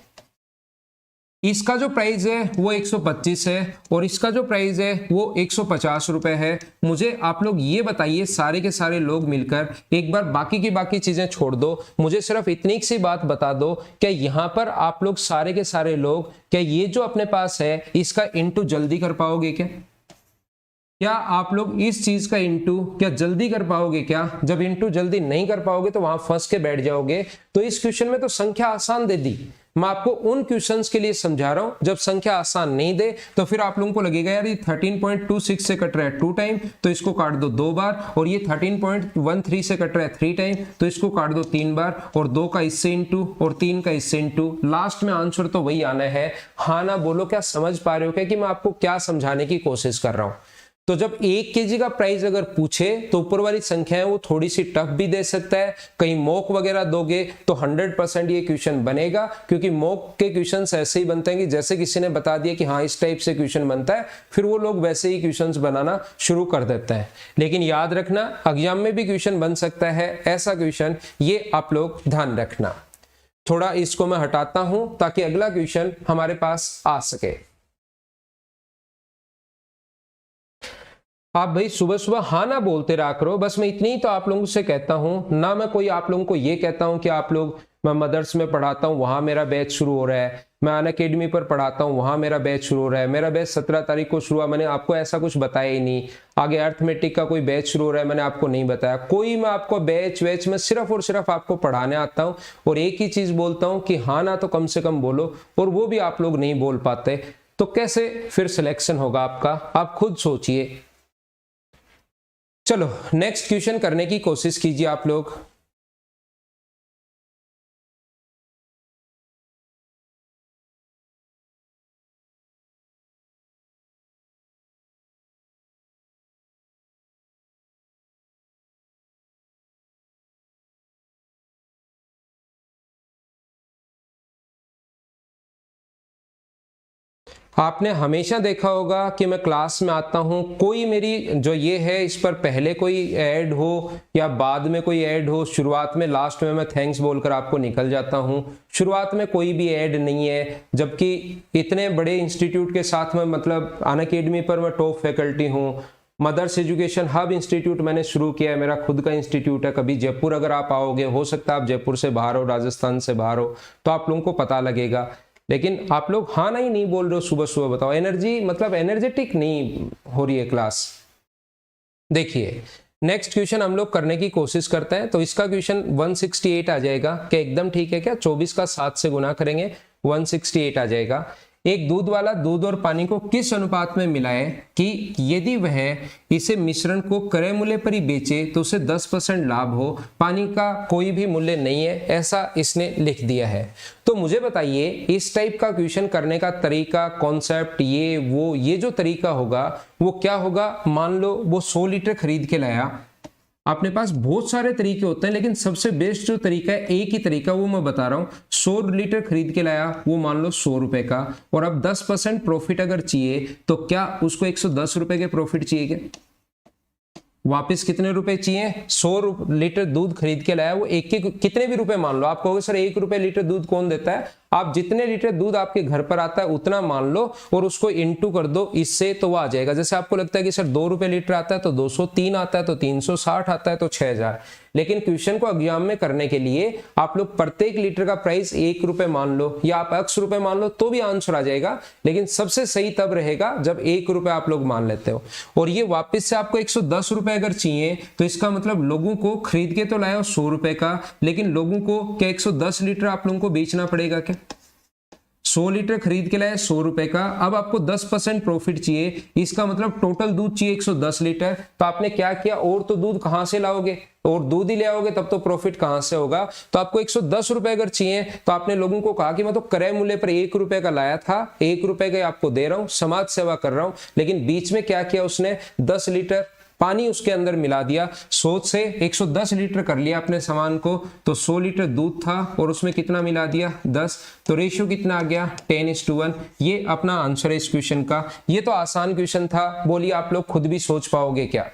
इसका जो प्राइस है वो 125 है और इसका जो प्राइस है वो 150 रुपए है। मुझे आप लोग ये बताइए, सारे के सारे लोग मिलकर एक बार बाकी की बाकी चीजें छोड़ दो, मुझे सिर्फ इतनी सी बात बता दो, क्या यहाँ पर आप लोग सारे के सारे लोग क्या ये जो अपने पास है इसका इंटू जल्दी कर पाओगे क्या आप लोग इस चीज का इंटू क्या जल्दी कर पाओगे क्या? जब इंटू जल्दी नहीं कर पाओगे तो वहां फंस के बैठ जाओगे। तो इस क्वेश्चन में तो संख्या आसान दे दी, मैं आपको उन क्वेश्चंस के लिए समझा रहा हूं जब संख्या आसान नहीं दे तो फिर आप लोगों को लगेगा यार ये 13.26 से कट रहा है 2 टाइम, तो इसको काट दो 2 बार, और ये 13.13 से कट रहा है 3 टाइम, तो इसको काट दो 3 बार, और 2 का इससे इंटू और 3 का इससे इंटू, लास्ट में आंसर तो वही आना है। हाँ ना बोलो, क्या समझ पा रहे हो क्या कि मैं आपको क्या समझाने की कोशिश कर रहा हूं? तो जब 1 केजी का प्राइस अगर पूछे तो ऊपर वाली संख्या है वो थोड़ी सी टफ भी दे सकता है, कहीं मॉक वगैरह दोगे तो 100% ये क्वेश्चन बनेगा, क्योंकि मॉक के क्वेश्चंस ऐसे ही बनते हैं कि जैसे किसी ने बता दिया कि हाँ इस टाइप से क्वेश्चन बनता है, फिर वो लोग वैसे ही क्वेश्चंस बनाना शुरू कर देते हैं। लेकिन याद रखना एग्जाम में भी क्वेश्चन बन सकता है ऐसा क्वेश्चन, ये आप लोग ध्यान रखना। थोड़ा इसको मैं हटाता हूं ताकि अगला क्वेश्चन हमारे पास आ सके। आप भाई सुबह सुबह हाँ ना बोलते रहा करो, बस मैं इतनी ही तो आप लोगों से कहता हूं ना। मैं कोई आप लोगों को ये कहता हूं कि आप लोग, मैं मदर्स में पढ़ाता हूं वहां मेरा बैच शुरू हो रहा है, मैं अनअकैडमी पर पढ़ाता हूं वहां मेरा बैच शुरू हो रहा है, मेरा बैच 17 तारीख को शुरू हुआ, मैंने आपको ऐसा कुछ बताया ही नहीं। आगे अर्थमेटिक का कोई बैच शुरू हो रहा है, मैंने आपको नहीं बताया कोई। मैं आपको बैच वैच में सिर्फ और सिर्फ आपको पढ़ाने आता हूं और एक ही चीज बोलता हूं कि हाँ ना तो कम से कम बोलो, और वो भी आप लोग नहीं बोल पाते तो कैसे फिर सिलेक्शन होगा आपका? आप खुद सोचिए। चलो नेक्स्ट क्वेश्चन करने की कोशिश कीजिए आप लोग। आपने हमेशा देखा होगा कि मैं क्लास में आता हूं, कोई मेरी जो ये है इस पर पहले कोई ऐड हो या बाद में कोई ऐड हो, शुरुआत में लास्ट में मैं थैंक्स बोलकर आपको निकल जाता हूं। शुरुआत में कोई भी ऐड नहीं है, जबकि इतने बड़े इंस्टीट्यूट के साथ में, मतलब अनअकैडमी पर मैं टॉप फैकल्टी हूं। मदर्स एजुकेशन हब इंस्टीट्यूट मैंने शुरू किया है, मेरा खुद का इंस्टीट्यूट है। कभी जयपुर अगर आप आओगे, हो सकता है आप जयपुर से बाहर हो, राजस्थान से बाहर हो, तो आप लोगों को पता लगेगा। लेकिन आप लोग हाँ नहीं बोल रहे हो सुबह सुबह, बताओ एनर्जी मतलब एनर्जेटिक नहीं हो रही है क्लास। देखिए नेक्स्ट क्वेश्चन हम लोग करने की कोशिश करते हैं। तो इसका क्वेश्चन 168 आ जाएगा क्या? एकदम ठीक है क्या? 24 का 7 से गुना करेंगे 168 आ जाएगा। एक दूध वाला दूध और पानी को किस अनुपात में मिलाए कि यदि वह इसे मिश्रण को क्रय मूल्य पर ही बेचे तो उसे 10% लाभ हो, पानी का कोई भी मूल्य नहीं है, ऐसा इसने लिख दिया है। तो मुझे बताइए इस टाइप का क्वेश्चन करने का तरीका, कॉन्सेप्ट, ये जो तरीका होगा वो क्या होगा? मान लो वो 100 लीटर खरीद के लाया। अपने पास बहुत सारे तरीके होते हैं, लेकिन सबसे बेस्ट जो तरीका है, एक ही तरीका, वो मैं बता रहा हूं। 100 लीटर खरीद के लाया, वो मान लो 100 रुपए का, और अब 10% प्रॉफिट अगर चाहिए तो क्या उसको 110 रुपए के प्रॉफिट चाहिए क्या? वापस कितने रुपए चाहिए? 100 लीटर दूध खरीद के लाया, वो एक कितने भी रुपए मान लो। आप कहोगे सर 1 रुपए लीटर दूध कौन देता है? आप जितने लीटर दूध आपके घर पर आता है उतना मान लो और उसको इंटू कर दो इससे, तो वो आ जाएगा। जैसे आपको लगता है कि सर 2 रुपए लीटर आता है तो 200, 3 आता है तो 360, आता है तो 6000। लेकिन क्वेश्चन को एग्जाम में करने के लिए आप लोग प्रत्येक लीटर का प्राइस 1 रुपए मान लो या आप x रुपए मान लो तो भी आंसर आ जाएगा। लेकिन सबसे सही तब रहेगा जब 1 रुपए आप लोग मान लेते हो। और ये वापस से आपको 110 रुपए अगर चाहिए तो इसका मतलब लोगों को खरीद के तो लाया 100 रुपए का, लेकिन लोगों को क्या 110 लीटर आप लोगों को बेचना पड़ेगा क्या? 100 लीटर खरीद के लाए 100 रुपए का, अब आपको 10% प्रॉफिट चाहिए, इसका मतलब टोटल दूध चाहिए 110 लीटर। तो आपने क्या किया? और तो दूध कहां से लाओगे? और दूध ही ले आओगे तब तो प्रॉफिट कहां से होगा? तो आपको 110 रुपए अगर चाहिए तो आपने लोगों को कहा कि मैं तो क्रय मूल्य पर 1 रुपए का लाया था, 1 रुपए का आपको दे रहा हूं, समाज सेवा कर रहा हूं। लेकिन बीच में क्या किया उसने? 10 लीटर पानी उसके अंदर मिला दिया। 100 से 110 लीटर कर लिया अपने सामान को, तो 100 लीटर दूध था और उसमें कितना मिला दिया? 10। तो रेशियो कितना आ गया? 10:1। ये अपना आंसर है इस क्वेश्चन का। ये तो आसान क्वेश्चन था, बोलिए आप लोग खुद भी सोच पाओगे क्या?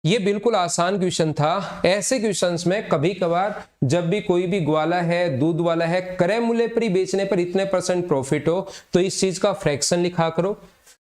ये बिल्कुल आसान क्वेश्चन था। ऐसे क्वेश्चंस में कभी कभार जब भी कोई भी ग्वाला है, दूध वाला है, क्रय मूल्य पर ही बेचने पर इतने % प्रॉफिट हो तो इस चीज का फ्रैक्शन लिखा करो।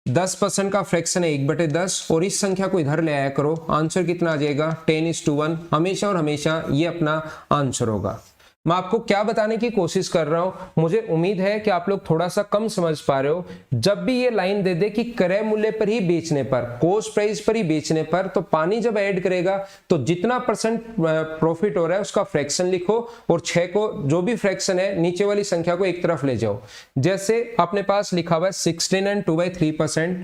10% का फ्रैक्शन है 1/10 और इस संख्या को इधर ले आया करो। आंसर कितना आ जाएगा? 10:1। हमेशा और हमेशा ये अपना आंसर होगा। मैं आपको क्या बताने की कोशिश कर रहा हूं, मुझे उम्मीद है कि आप लोग थोड़ा सा कम समझ पा रहे हो। जब भी ये लाइन दे दे कि क्रय मूल्य पर ही बेचने पर, कॉस्ट प्राइस पर ही बेचने पर, तो पानी जब ऐड करेगा तो जितना परसेंट प्रॉफिट हो रहा है उसका फ्रैक्शन लिखो और 6 को जो भी फ्रैक्शन है नीचे वाली संख्या को एक तरफ ले जाओ। जैसे अपने पास लिखा हुआ है 16 एंड 2/3%,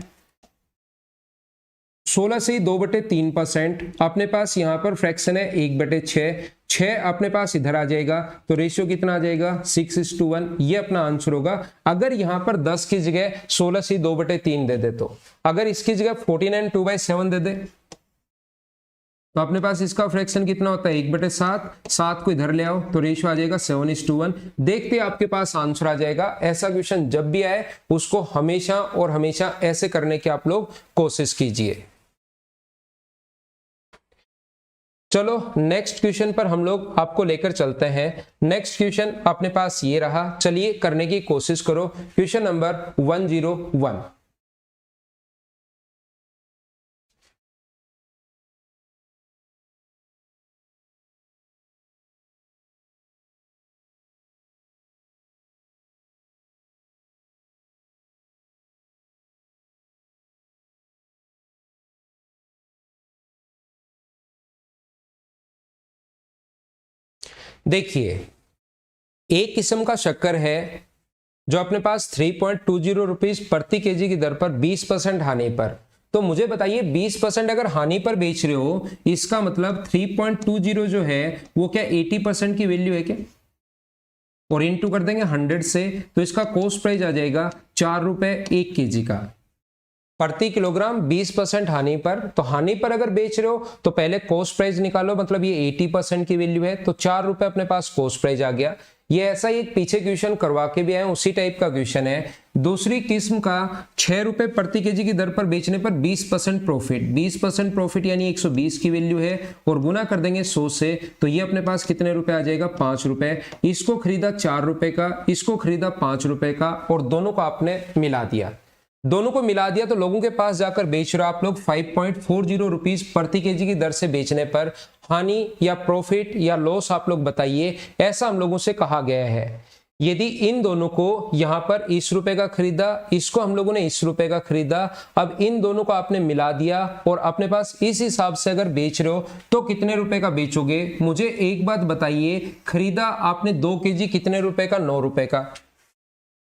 16 से 2/3%, अपने पास यहां पर फ्रैक्शन है 1/6, 6 अपने पास इधर आ जाएगा तो रेशियो कितना आ जाएगा 6:1। ये अपना आंसर होगा। अगर यहां पर 10 की जगह 16 से 2/3 दे दे, तो अगर इसकी जगह 14 एंड 2/7 दे दे तो अपने पास इसका फ्रैक्शन कितना होता है 1/7, 7 को इधर ले आओ तो रेशियो आ जाएगा 7:1। देखते हैं आपके पास आंसर आ जाएगा। ऐसा क्वेश्चन जब भी आए उसको हमेशा और हमेशा ऐसे करने की आप लोग कोशिश कीजिए। चलो नेक्स्ट क्वेश्चन पर हम लोग आपको लेकर चलते हैं। नेक्स्ट क्वेश्चन अपने पास ये रहा, चलिए करने की कोशिश करो। Question number 101। देखिए, एक किस्म का शक्कर है जो अपने पास 3.20 रुपीज प्रति केजी की दर पर 20% हानि पर, तो मुझे बताइए 20% अगर हानि पर बेच रहे हो, इसका मतलब 3.20 जो है वो क्या 80% की वैल्यू है क्या? और इनटू कर देंगे 100 से, तो इसका कॉस्ट प्राइस आ जाएगा 4 रुपए 1 केजी का प्रति किलोग्राम। 20% हानि पर, तो हानि पर अगर बेच रहे हो तो पहले कॉस्ट प्राइस निकालो, मतलब ये 80% की वैल्यू है, तो 4 रुपए अपने पास कॉस्ट प्राइस आ गया। ये ऐसा ही एक पीछे क्वेश्चन करवा के भी आए, उसी टाइप का क्वेश्चन है। दूसरी किस्म का 6 रुपए प्रति केजी की दर पर बेचने पर 20% प्रॉफिट, 20% प्रॉफिट यानी 120 की वैल्यू है, और गुना कर देंगे 100 से, तो ये अपने पास कितने रुपए आ जाएगा 5 रुपए। इसको खरीदा 4 रुपए का, इसको खरीदा 5 रुपए का, और दोनों को आपने मिला दिया। दोनों को मिला दिया तो लोगों के पास जाकर बेच रहे हो आप लोग 5.40 रुपीज प्रति केजी की दर से बेचने पर। हानि या प्रॉफिट या लॉस आप लोग बताइए, ऐसा हम लोगों से कहा गया है। यदि इन दोनों को यहां पर इस रुपए का खरीदा, इसको हम लोगों ने इस रुपए का खरीदा, अब इन दोनों को आपने मिला दिया और अपने पास इस हिसाब से अगर बेच रहे हो तो कितने रुपए का बेचोगे? मुझे एक बात बताइए, खरीदा आपने 2 केजी कितने रुपए का? 9 रुपए का।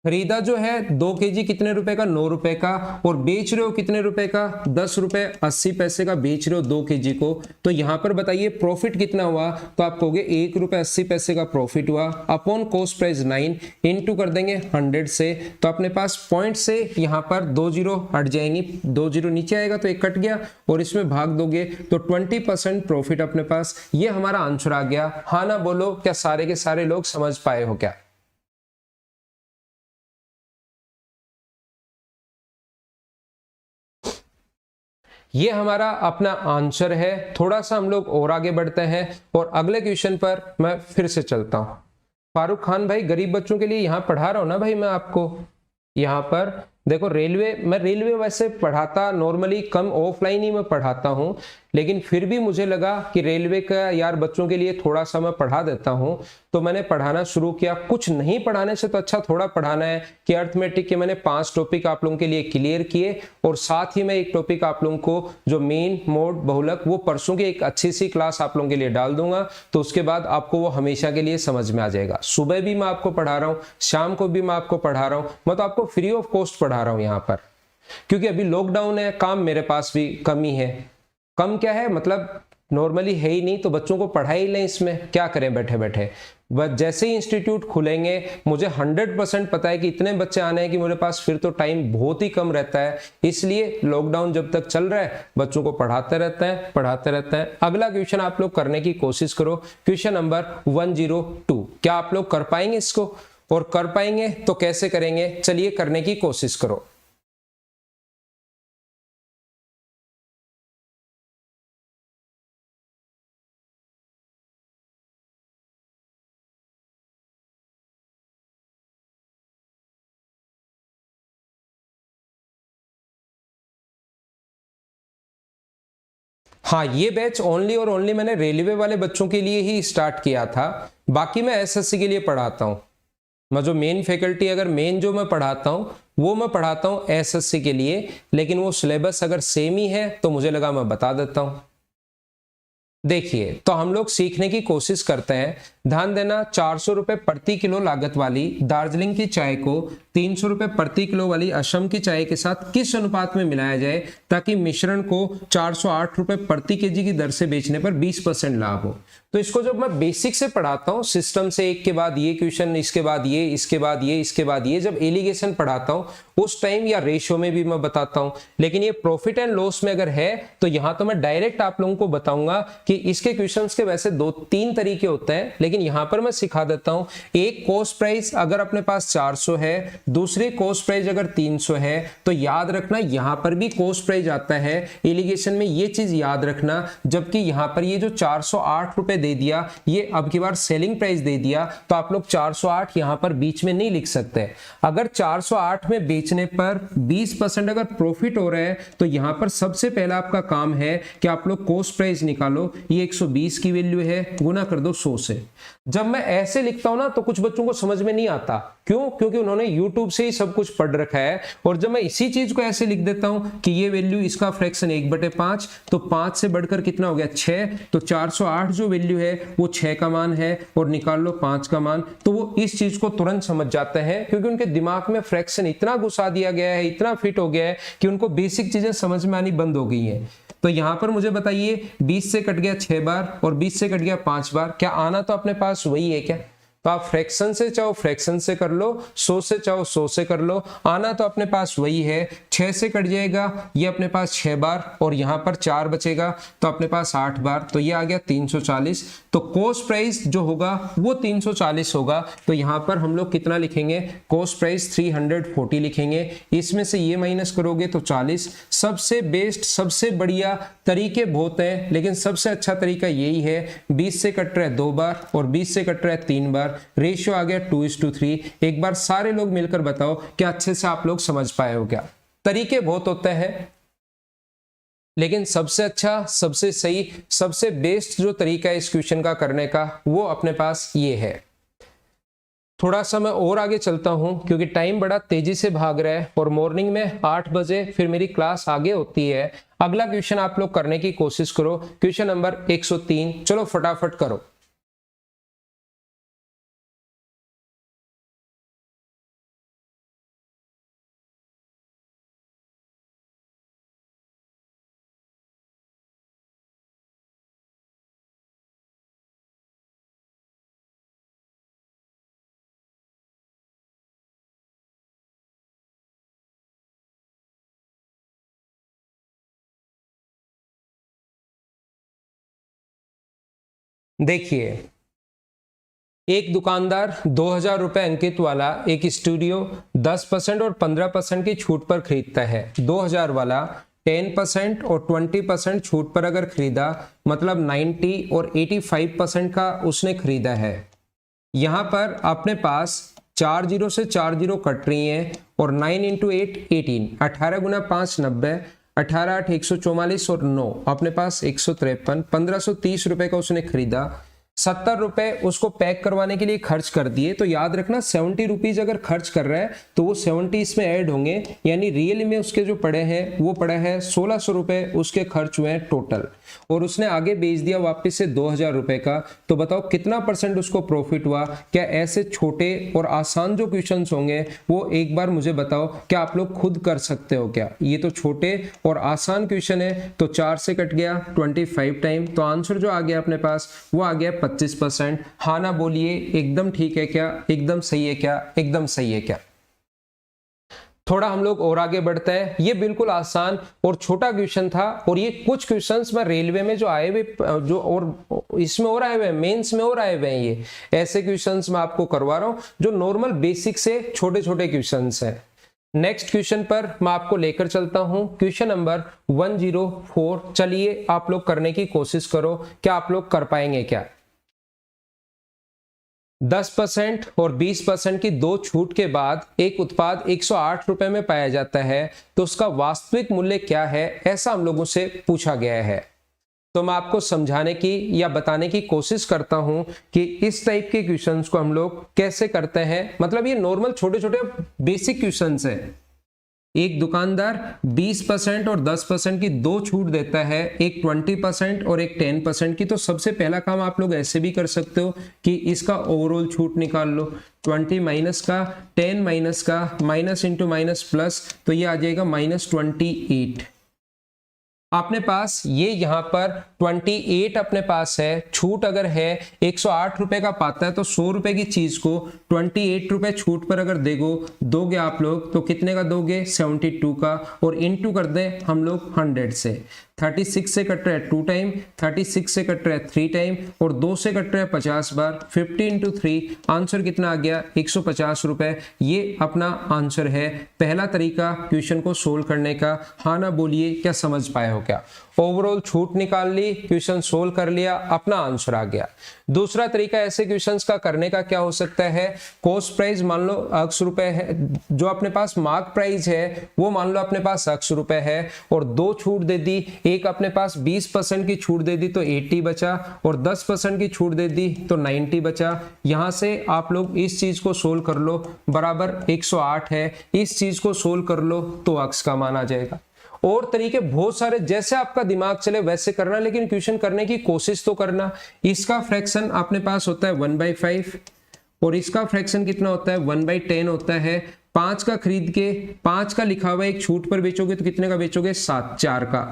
खरीदा जो है 2 केजी कितने रुपए का? 9 रुपए का। और बेच रहे हो कितने रुपए का? 10 रुपए 80 पैसे का बेच रहे हो 2 केजी को। तो यहां पर बताइए प्रॉफिट कितना हुआ? तो आप कहोगे 1 रुपए 80 पैसे का प्रॉफिट हुआ, अपॉन कॉस्ट प्राइस 9, इनटू कर देंगे 100 से, तो अपने पास पॉइंट से यहां पर 2 जीरो हट जाएंगी, 2 जीरो नीचे आएगा तो एक कट गया, और इसमें भाग दोगे तो 20% प्रॉफिट अपने पास। ये हमारा आंसर आ गया। हाँ ना बोलो, क्या सारे के सारे लोग समझ पाए हो क्या? ये हमारा अपना आंसर है। थोड़ा सा हम लोग और आगे बढ़ते हैं और अगले क्वेश्चन पर मैं फिर से चलता हूं। फारूक खान भाई, गरीब बच्चों के लिए यहां पढ़ा रहा हूं ना भाई मैं आपको। यहां पर देखो, मैं रेलवे वैसे पढ़ाता नॉर्मली कम, ऑफलाइन ही मैं पढ़ाता हूं, लेकिन फिर भी मुझे लगा कि रेलवे का यार बच्चों के लिए थोड़ा सा मैं पढ़ा देता हूं, तो मैंने पढ़ाना शुरू किया। कुछ नहीं पढ़ाने से तो अच्छा थोड़ा पढ़ाना है कि अर्थमेटिक के मैंने 5 टॉपिक आप लोगों के लिए क्लियर किए, और साथ ही मैं एक टॉपिक आप लोगों को जो मेन मोड बहुलक, वो परसों की एक अच्छी सी क्लास आप लोगों के लिए डाल दूंगा, तो उसके बाद आपको वो हमेशा के लिए समझ में आ जाएगा। सुबह भी मैं आपको पढ़ा रहा हूँ, शाम को भी मैं आपको पढ़ा रहा हूँ, मैं तो आपको फ्री ऑफ कॉस्ट पढ़ा रहा हूँ यहाँ पर, क्योंकि अभी लॉकडाउन है, काम मेरे पास भी कम ही है। कम क्या है, मतलब नॉर्मली है ही नहीं, तो बच्चों को पढ़ा ही लें, इसमें क्या करें बैठे बैठे। बस जैसे ही इंस्टीट्यूट खुलेंगे, मुझे 100% पता है कि इतने बच्चे आने हैं कि मेरे पास फिर तो टाइम बहुत ही कम रहता है, इसलिए लॉकडाउन जब तक चल रहा है बच्चों को पढ़ाते रहता है, पढ़ाते रहता है। अगला क्वेश्चन आप लोग करने की कोशिश करो, क्वेश्चन नंबर 102। क्या आप लोग कर पाएंगे इसको? और कर पाएंगे तो कैसे करेंगे, चलिए करने की कोशिश करो। हाँ, ये बैच ओनली और ओनली मैंने रेलवे वाले बच्चों के लिए ही स्टार्ट किया था। बाकी मैं एसएससी के लिए पढ़ाता हूँ। मैं जो मेन फैकल्टी, अगर मेन जो मैं पढ़ाता हूँ वो मैं पढ़ाता हूँ एसएससी के लिए, लेकिन वो सिलेबस अगर सेम ही है तो मुझे लगा मैं बता देता हूँ। देखिए, तो हम लोग सीखने की कोशिश करते हैं। ध्यान देना, 400 रुपए प्रति किलो लागत वाली दार्जिलिंग की चाय को 300 रुपए प्रति किलो वाली असम की चाय के साथ किस अनुपात में मिलाया जाए ताकि मिश्रण को 408 रुपए प्रति केजी की दर से बेचने पर 20% लाभ हो। तो इसको जब मैं बेसिक से पढ़ाता हूँ, सिस्टम से एक के बाद ये क्वेश्चन, इसके बाद ये, इसके बाद ये, इसके बाद ये, जब एलिगेशन पढ़ाता हूँ उस टाइम या रेशियो में भी मैं बताता हूँ। लेकिन ये प्रॉफिट एंड लॉस में अगर है तो यहाँ तो मैं डायरेक्ट आप लोगों को बताऊंगा कि इसके क्वेश्चंस के वैसे 2-3 तरीके होते हैं, लेकिन यहाँ पर मैं सिखा देता हूँ। एक कॉस्ट प्राइस अगर अपने पास 400 है, दूसरी कॉस्ट प्राइस अगर 300 है, तो याद रखना यहाँ पर भी कॉस्ट प्राइस आता है एलिगेशन में, ये चीज याद रखना। जबकि यहाँ पर ये जो 408 रुपए दे दिया, ये अब की बार सेलिंग प्राइस दे दिया, तो आप लोग 408 यहाँ पर बीच में नहीं लिख सकते। अगर 408 में बेचने पर 20% अगर प्रॉफिट हो रहा है तो यहाँ पर सबसे पहला आपका काम है कि आप लोग कॉस्ट प्राइस निकालो। ये 120 की वैल्यू है, गुना कर दो 100 से। जब मैं ऐसे लिखता हूं ना तो कुछ बच्चों को समझ में नहीं आता। क्यों? क्योंकि उन्होंने YouTube से ही सब कुछ पढ़ रखा है। और जब मैं इसी चीज को ऐसे लिख देता हूं कि ये वैल्यू, इसका फ्रैक्शन 1/5, तो 5 से बढ़कर कितना हो गया 6, तो 408 जो वैल्यू है वो 6 का मान है, और निकाल लो 5 का मान। तो वो इस चीज को तुरंत समझ जाते हैं क्योंकि उनके दिमाग में फ्रैक्शन इतना घुसा दिया गया है, इतना फिट हो गया है कि उनको बेसिक चीजें समझ में आनी बंद हो गई हैं। तो यहां पर मुझे बताइए, 20 से कट गया 6 बार और 20 से कट गया 5 बार, क्या आना तो अपने पास वही है क्या? तो आप फ्रैक्शन से चाहो फ्रैक्शन से कर लो, 100 से चाहो 100 से कर लो, आना तो अपने पास वही है। 6 से कट जाएगा ये अपने पास 6 बार, और यहाँ पर 4 बचेगा तो अपने पास 8 बार, तो ये आ गया 340। तो कॉस्ट प्राइस जो होगा वो 340 होगा। तो यहाँ पर हम लोग कितना लिखेंगे? कॉस्ट प्राइस 340 लिखेंगे। इसमें से ये माइनस करोगे तो 40। सबसे बेस्ट, सबसे बढ़िया तरीके बहुत हैं, लेकिन सबसे अच्छा तरीका यही है। 20 से कट रहा है 2 बार और 20 से कट रहा है 3 बार, रेशियो आ गया 2:3। एक बार सारे लोग मिलकर बताओ क्या अच्छे से आप लोग समझ पाए हो क्या? तरीके बहुत होते हैं, लेकिन सबसे अच्छा, सबसे सही, सबसे बेस्ट जो तरीका है इस क्वेश्चन का करने का वो अपने पास ये है। थोड़ा सा मैं और आगे चलता हूं क्योंकि टाइम बड़ा तेजी से भाग रहा है, और मॉर्निंग में 8 बजे फिर मेरी क्लास आगे होती है। अगला क्वेश्चन आप लोग करने की कोशिश करो, क्वेश्चन नंबर 103। चलो फटाफट करो। देखिए, एक दुकानदार 2000 रुपए अंकित वाला एक स्टूडियो 10% और 15% की छूट पर खरीदता है। 2000 वाला 10% और 20% छूट पर अगर खरीदा, मतलब 90 और 85% का उसने खरीदा है। यहां पर अपने पास 4 जीरो से 4 जीरो कट रही हैं, और 9 × 8 18, 18 × 5 90, 18 8 144 और 9 अपने पास 153, 1530 रुपए का उसने खरीदा। 70 रुपए उसको पैक करवाने के लिए खर्च कर दिए। तो याद रखना 70 रुपीज अगर खर्च कर रहा है तो वो 70 इसमें ऐड होंगे, यानी रियल में उसके जो पड़े हैं वो पड़ा है 1600 रुपए उसके खर्च हुए हैं टोटल, और उसने आगे बेच दिया वापस से 2000 रुपए का। तो बताओ कितना % उसको प्रॉफिट हुआ? क्या ऐसे छोटे और आसान जो क्वेश्चन होंगे वो एक बार मुझे बताओ, क्या आप लोग खुद कर सकते हो क्या? ये तो छोटे और आसान क्वेश्चन है। तो 4 से कट गया 25 टाइम, तो आंसर जो आ गया अपने पास वो आ गया 25%। हाँ ना बोलिए, एकदम ठीक है क्या? एकदम सही है क्या? एकदम सही है क्या? थोड़ा हम लोग और आगे बढ़ते हैं। ये बिल्कुल आसान और छोटा क्वेश्चन था, और ये कुछ क्वेश्चंस में रेलवे में जो आए हुए, जो और इसमें और आए हुए हैं, मेंस में और आए हुए हैं, ये ऐसे क्वेश्चंस मैं आपको करवा रहा हूं जो नॉर्मल बेसिक से छोटे छोटे क्वेश्चंस हैं। नेक्स्ट क्वेश्चन पर मैं आपको लेकर चलता हूं, क्वेश्चन नंबर 104। चलिए आप लोग करने की कोशिश करो, क्या आप लोग कर पाएंगे क्या? 10% और 20% की दो छूट के बाद एक उत्पाद 108 रुपए में पाया जाता है, तो उसका वास्तविक मूल्य क्या है? ऐसा हम लोगों से पूछा गया है। तो मैं आपको समझाने की या बताने की कोशिश करता हूं कि इस टाइप के क्वेश्चंस को हम लोग कैसे करते हैं। मतलब ये नॉर्मल छोटे छोटे बेसिक क्वेश्चंस हैं। एक दुकानदार 20% और 10% की दो छूट देता है, एक 20% और एक 10% की। तो सबसे पहला काम आप लोग ऐसे भी कर सकते हो कि इसका ओवरऑल छूट निकाल लो। 20 माइनस का, 10 माइनस का, माइनस इंटू माइनस प्लस, तो ये आ जाएगा -28। अपने पास ये यहाँ पर 28 अपने पास है। छूट अगर है 108 रुपए का पाता है, तो 100 रुपए की चीज को 28 रुपए छूट पर अगर दोगे आप लोग, तो कितने का दोगे? 72 का। और इनटू कर दें हम लोग 100 से। 36 से कट रहा है 2 टाइम, 36 से कट रहा है 3 टाइम, और 2 से कट रहा है 50 बार। 50 इंटू 3, आंसर कितना आ गया? 150 रुपए। ये अपना आंसर है। पहला तरीका क्वेश्चन को सोल्व करने का। हाँ ना बोलिए, क्या समझ पाए हो क्या? ओवरऑल छूट निकाल ली, क्वेश्चन सोल्व कर लिया, अपना आंसर आ गया। दूसरा तरीका ऐसे क्वेश्चंस का करने का क्या हो सकता है? कॉस्ट प्राइस मान लो X रुपए है, जो अपने पास मार्क प्राइस है वो मान लो अपने पास X रुपए है, और दो छूट दे दी। एक अपने पास 20% की छूट दे दी तो 80 बचा, और 10% की छूट दे दी तो 90 बचा। यहां से आप लोग इस चीज को सोल्व कर लो, बराबर 108 है। इस चीज को सोल्व कर लो तो X का मान आ जाएगा। और तरीके बहुत सारे, जैसे आपका दिमाग चले वैसे करना, लेकिन क्वेश्चन करने की कोशिश तो करना। इसका फ्रैक्शन अपने पास होता है 1/5, और इसका फ्रैक्शन कितना होता है? 1/10 होता है। 5 का खरीद के 5 का लिखा हुआ एक छूट पर बेचोगे तो कितने का बेचोगे? 7, 4 का।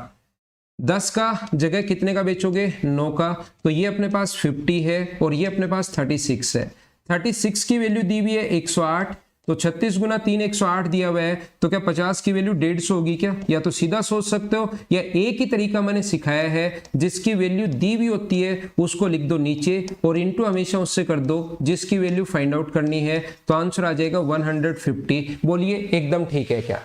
10 का जगह कितने का बेचोगे? 9 का। तो ये अपने पास 50 है, और ये अपने पास 36 है। 36 की वैल्यू दी हुई है 108, तो 36 गुना 3 108 दिया हुआ है, तो क्या 50 की वैल्यू 150 होगी क्या? या तो सीधा सोच सकते हो, या एक ही तरीका मैंने सिखाया है, जिसकी वैल्यू दी हुई होती है उसको लिख दो नीचे, और इनटू हमेशा उससे कर दो जिसकी वैल्यू फाइंड आउट करनी है, तो आंसर आ जाएगा 150। बोलिए एकदम ठीक है क्या?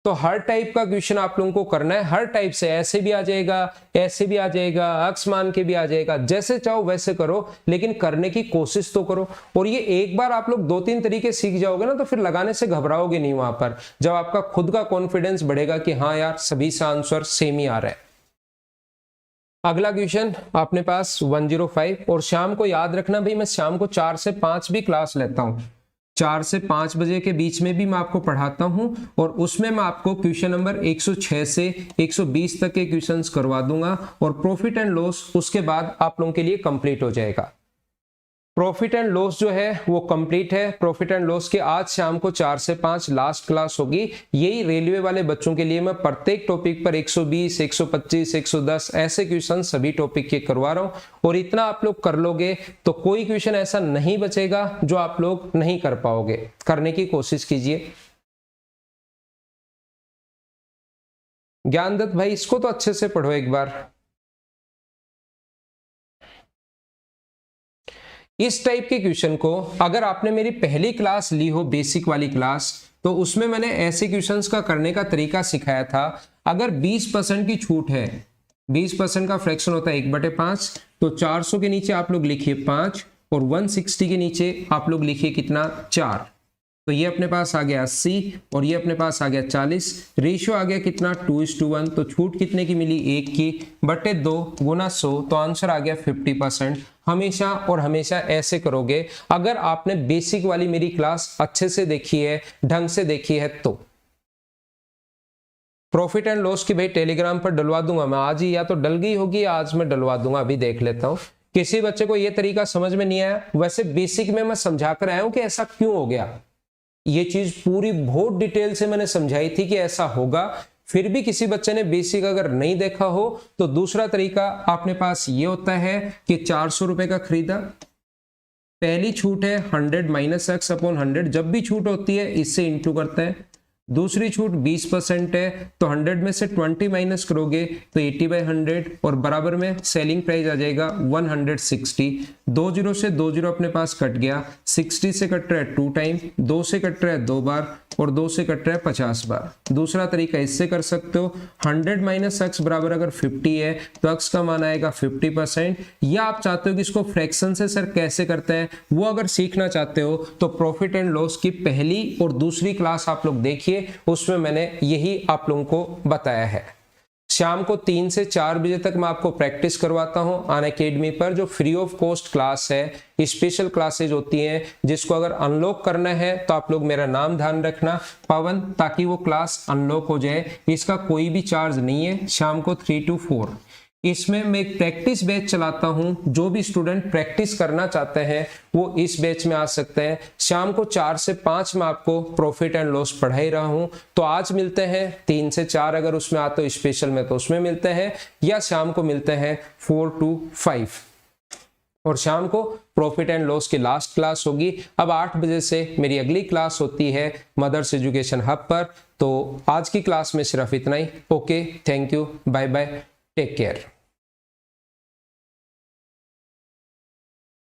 तो हर टाइप का क्वेश्चन आप लोगों को करना है, हर टाइप से। ऐसे भी आ जाएगा, ऐसे भी आ जाएगा, अक्स मान के भी आ जाएगा, जैसे चाहो वैसे करो, लेकिन करने की कोशिश तो करो। और ये एक बार आप लोग 2-3 तरीके सीख जाओगे ना, तो फिर लगाने से घबराओगे नहीं वहां पर, जब आपका खुद का कॉन्फिडेंस बढ़ेगा कि हाँ यार सभी से आंसर सेम ही आ रहा है। अगला क्वेश्चन अपने पास 105, और शाम को याद रखना भाई, मैं शाम को 4 से 5 भी क्लास लेता हूं। 4 से 5 बजे के बीच में भी मैं आपको पढ़ाता हूं, और उसमें मैं आपको क्वेश्चन नंबर 106 से 120 तक के क्वेश्चंस करवा दूंगा, और प्रॉफिट एंड लॉस उसके बाद आप लोगों के लिए कंप्लीट हो जाएगा। प्रॉफिट एंड लॉस जो है वो कंप्लीट है। प्रॉफिट एंड लॉस के आज शाम को 4 से 5 लास्ट क्लास होगी। यही रेलवे वाले बच्चों के लिए मैं प्रत्येक टॉपिक पर 120, 125, 110 ऐसे क्वेश्चन सभी टॉपिक के करवा रहा हूं, और इतना आप लोग कर लोगे तो कोई क्वेश्चन ऐसा नहीं बचेगा जो आप लोग नहीं कर पाओगे। करने की कोशिश कीजिए। ज्ञानदत्त भाई इसको तो अच्छे से पढ़ो एक बार। इस टाइप के क्वेश्चन को अगर आपने मेरी पहली क्लास ली हो, बेसिक वाली क्लास, तो उसमें मैंने ऐसे क्वेश्चंस का करने का तरीका सिखाया था। अगर 20% की छूट है, 20% का फ्रैक्शन होता है 1/5, तो 400 के नीचे आप लोग लिखिए 5, और 160 के नीचे आप लोग लिखिए कितना? 4। तो ये अपने पास आ गया 80, और ये अपने पास आ गया 40। रेशियो आ गया कितना? 2:1। तो छूट कितने की मिली? 1 की, बटे 2 गुना 100, तो आंसर आ गया 50%। हमेशा और हमेशा ऐसे करोगे अगर आपने बेसिक वाली मेरी क्लास अच्छे से देखी है, ढंग से देखी है तो। प्रॉफिट एंड लॉस की भाई टेलीग्राम पर डलवा दूंगा मैं आज ही, या तो डल गई होगी, आज मैं डलवा दूंगा। अभी देख लेता हूं। किसी बच्चे को यह तरीका समझ में नहीं आया, वैसे बेसिक में मैं समझा कर आया हूं कि ऐसा क्यों हो गया। ये चीज पूरी बहुत डिटेल से मैंने समझाई थी कि ऐसा होगा। फिर भी किसी बच्चे ने बेसिक अगर नहीं देखा हो, तो दूसरा तरीका अपने पास ये होता है कि 400 रुपए का खरीदा, पहली छूट है 100 माइनस एक्स अपॉन 100, जब भी छूट होती है इससे इंटू करते हैं। दूसरी छूट 20% है, तो 100 में से 20 माइनस करोगे तो 80/100, और बराबर में सेलिंग प्राइस आ जाएगा 160। 2 जीरो से 2 जीरो अपने पास कट गया, 60 से कट रहा है 2 टाइम, 2 से कट रहा है 2 बार, और 2 से कट रहा है 50 बार। दूसरा तरीका इससे कर सकते हो, 100 माइनस एक्स बराबर अगर 50 है तो एक्स का मान आएगा 50%। या आप चाहते हो कि इसको फ्रैक्शन से सर कैसे करते हैं, वो अगर सीखना चाहते हो तो प्रॉफिट एंड लॉस की पहली और दूसरी क्लास आप लोग देखिए, उसमें मैंने यही आप लोगों को बताया है। शाम को 3 से 4 बजे तक मैं आपको प्रैक्टिस करवाता हूं अनअकैडमी पर, जो फ्री ऑफ कॉस्ट क्लास है। स्पेशल क्लासेज होती हैं जिसको अगर अनलॉक करना है तो आप लोग मेरा नाम ध्यान रखना पवन, ताकि वो क्लास अनलॉक हो जाए। इसका कोई भी चार्ज नहीं है, शाम को 3 to 4। इसमें मैं एक प्रैक्टिस बैच चलाता हूं, जो भी स्टूडेंट प्रैक्टिस करना चाहते हैं वो इस बैच में आ सकते हैं। शाम को 4 से 5 में आपको प्रॉफिट एंड लॉस पढ़ा ही रहा हूं। तो आज मिलते हैं 3 से 4, अगर उसमें आते हो स्पेशल में तो उसमें मिलते हैं, या शाम को मिलते हैं 4 to 5। और शाम को प्रॉफिट एंड लॉस की लास्ट क्लास होगी। अब 8 बजे से मेरी अगली क्लास होती है मदर्स एजुकेशन हब पर। तो आज की क्लास में सिर्फ इतना ही। Okay, thank you, bye bye, take care.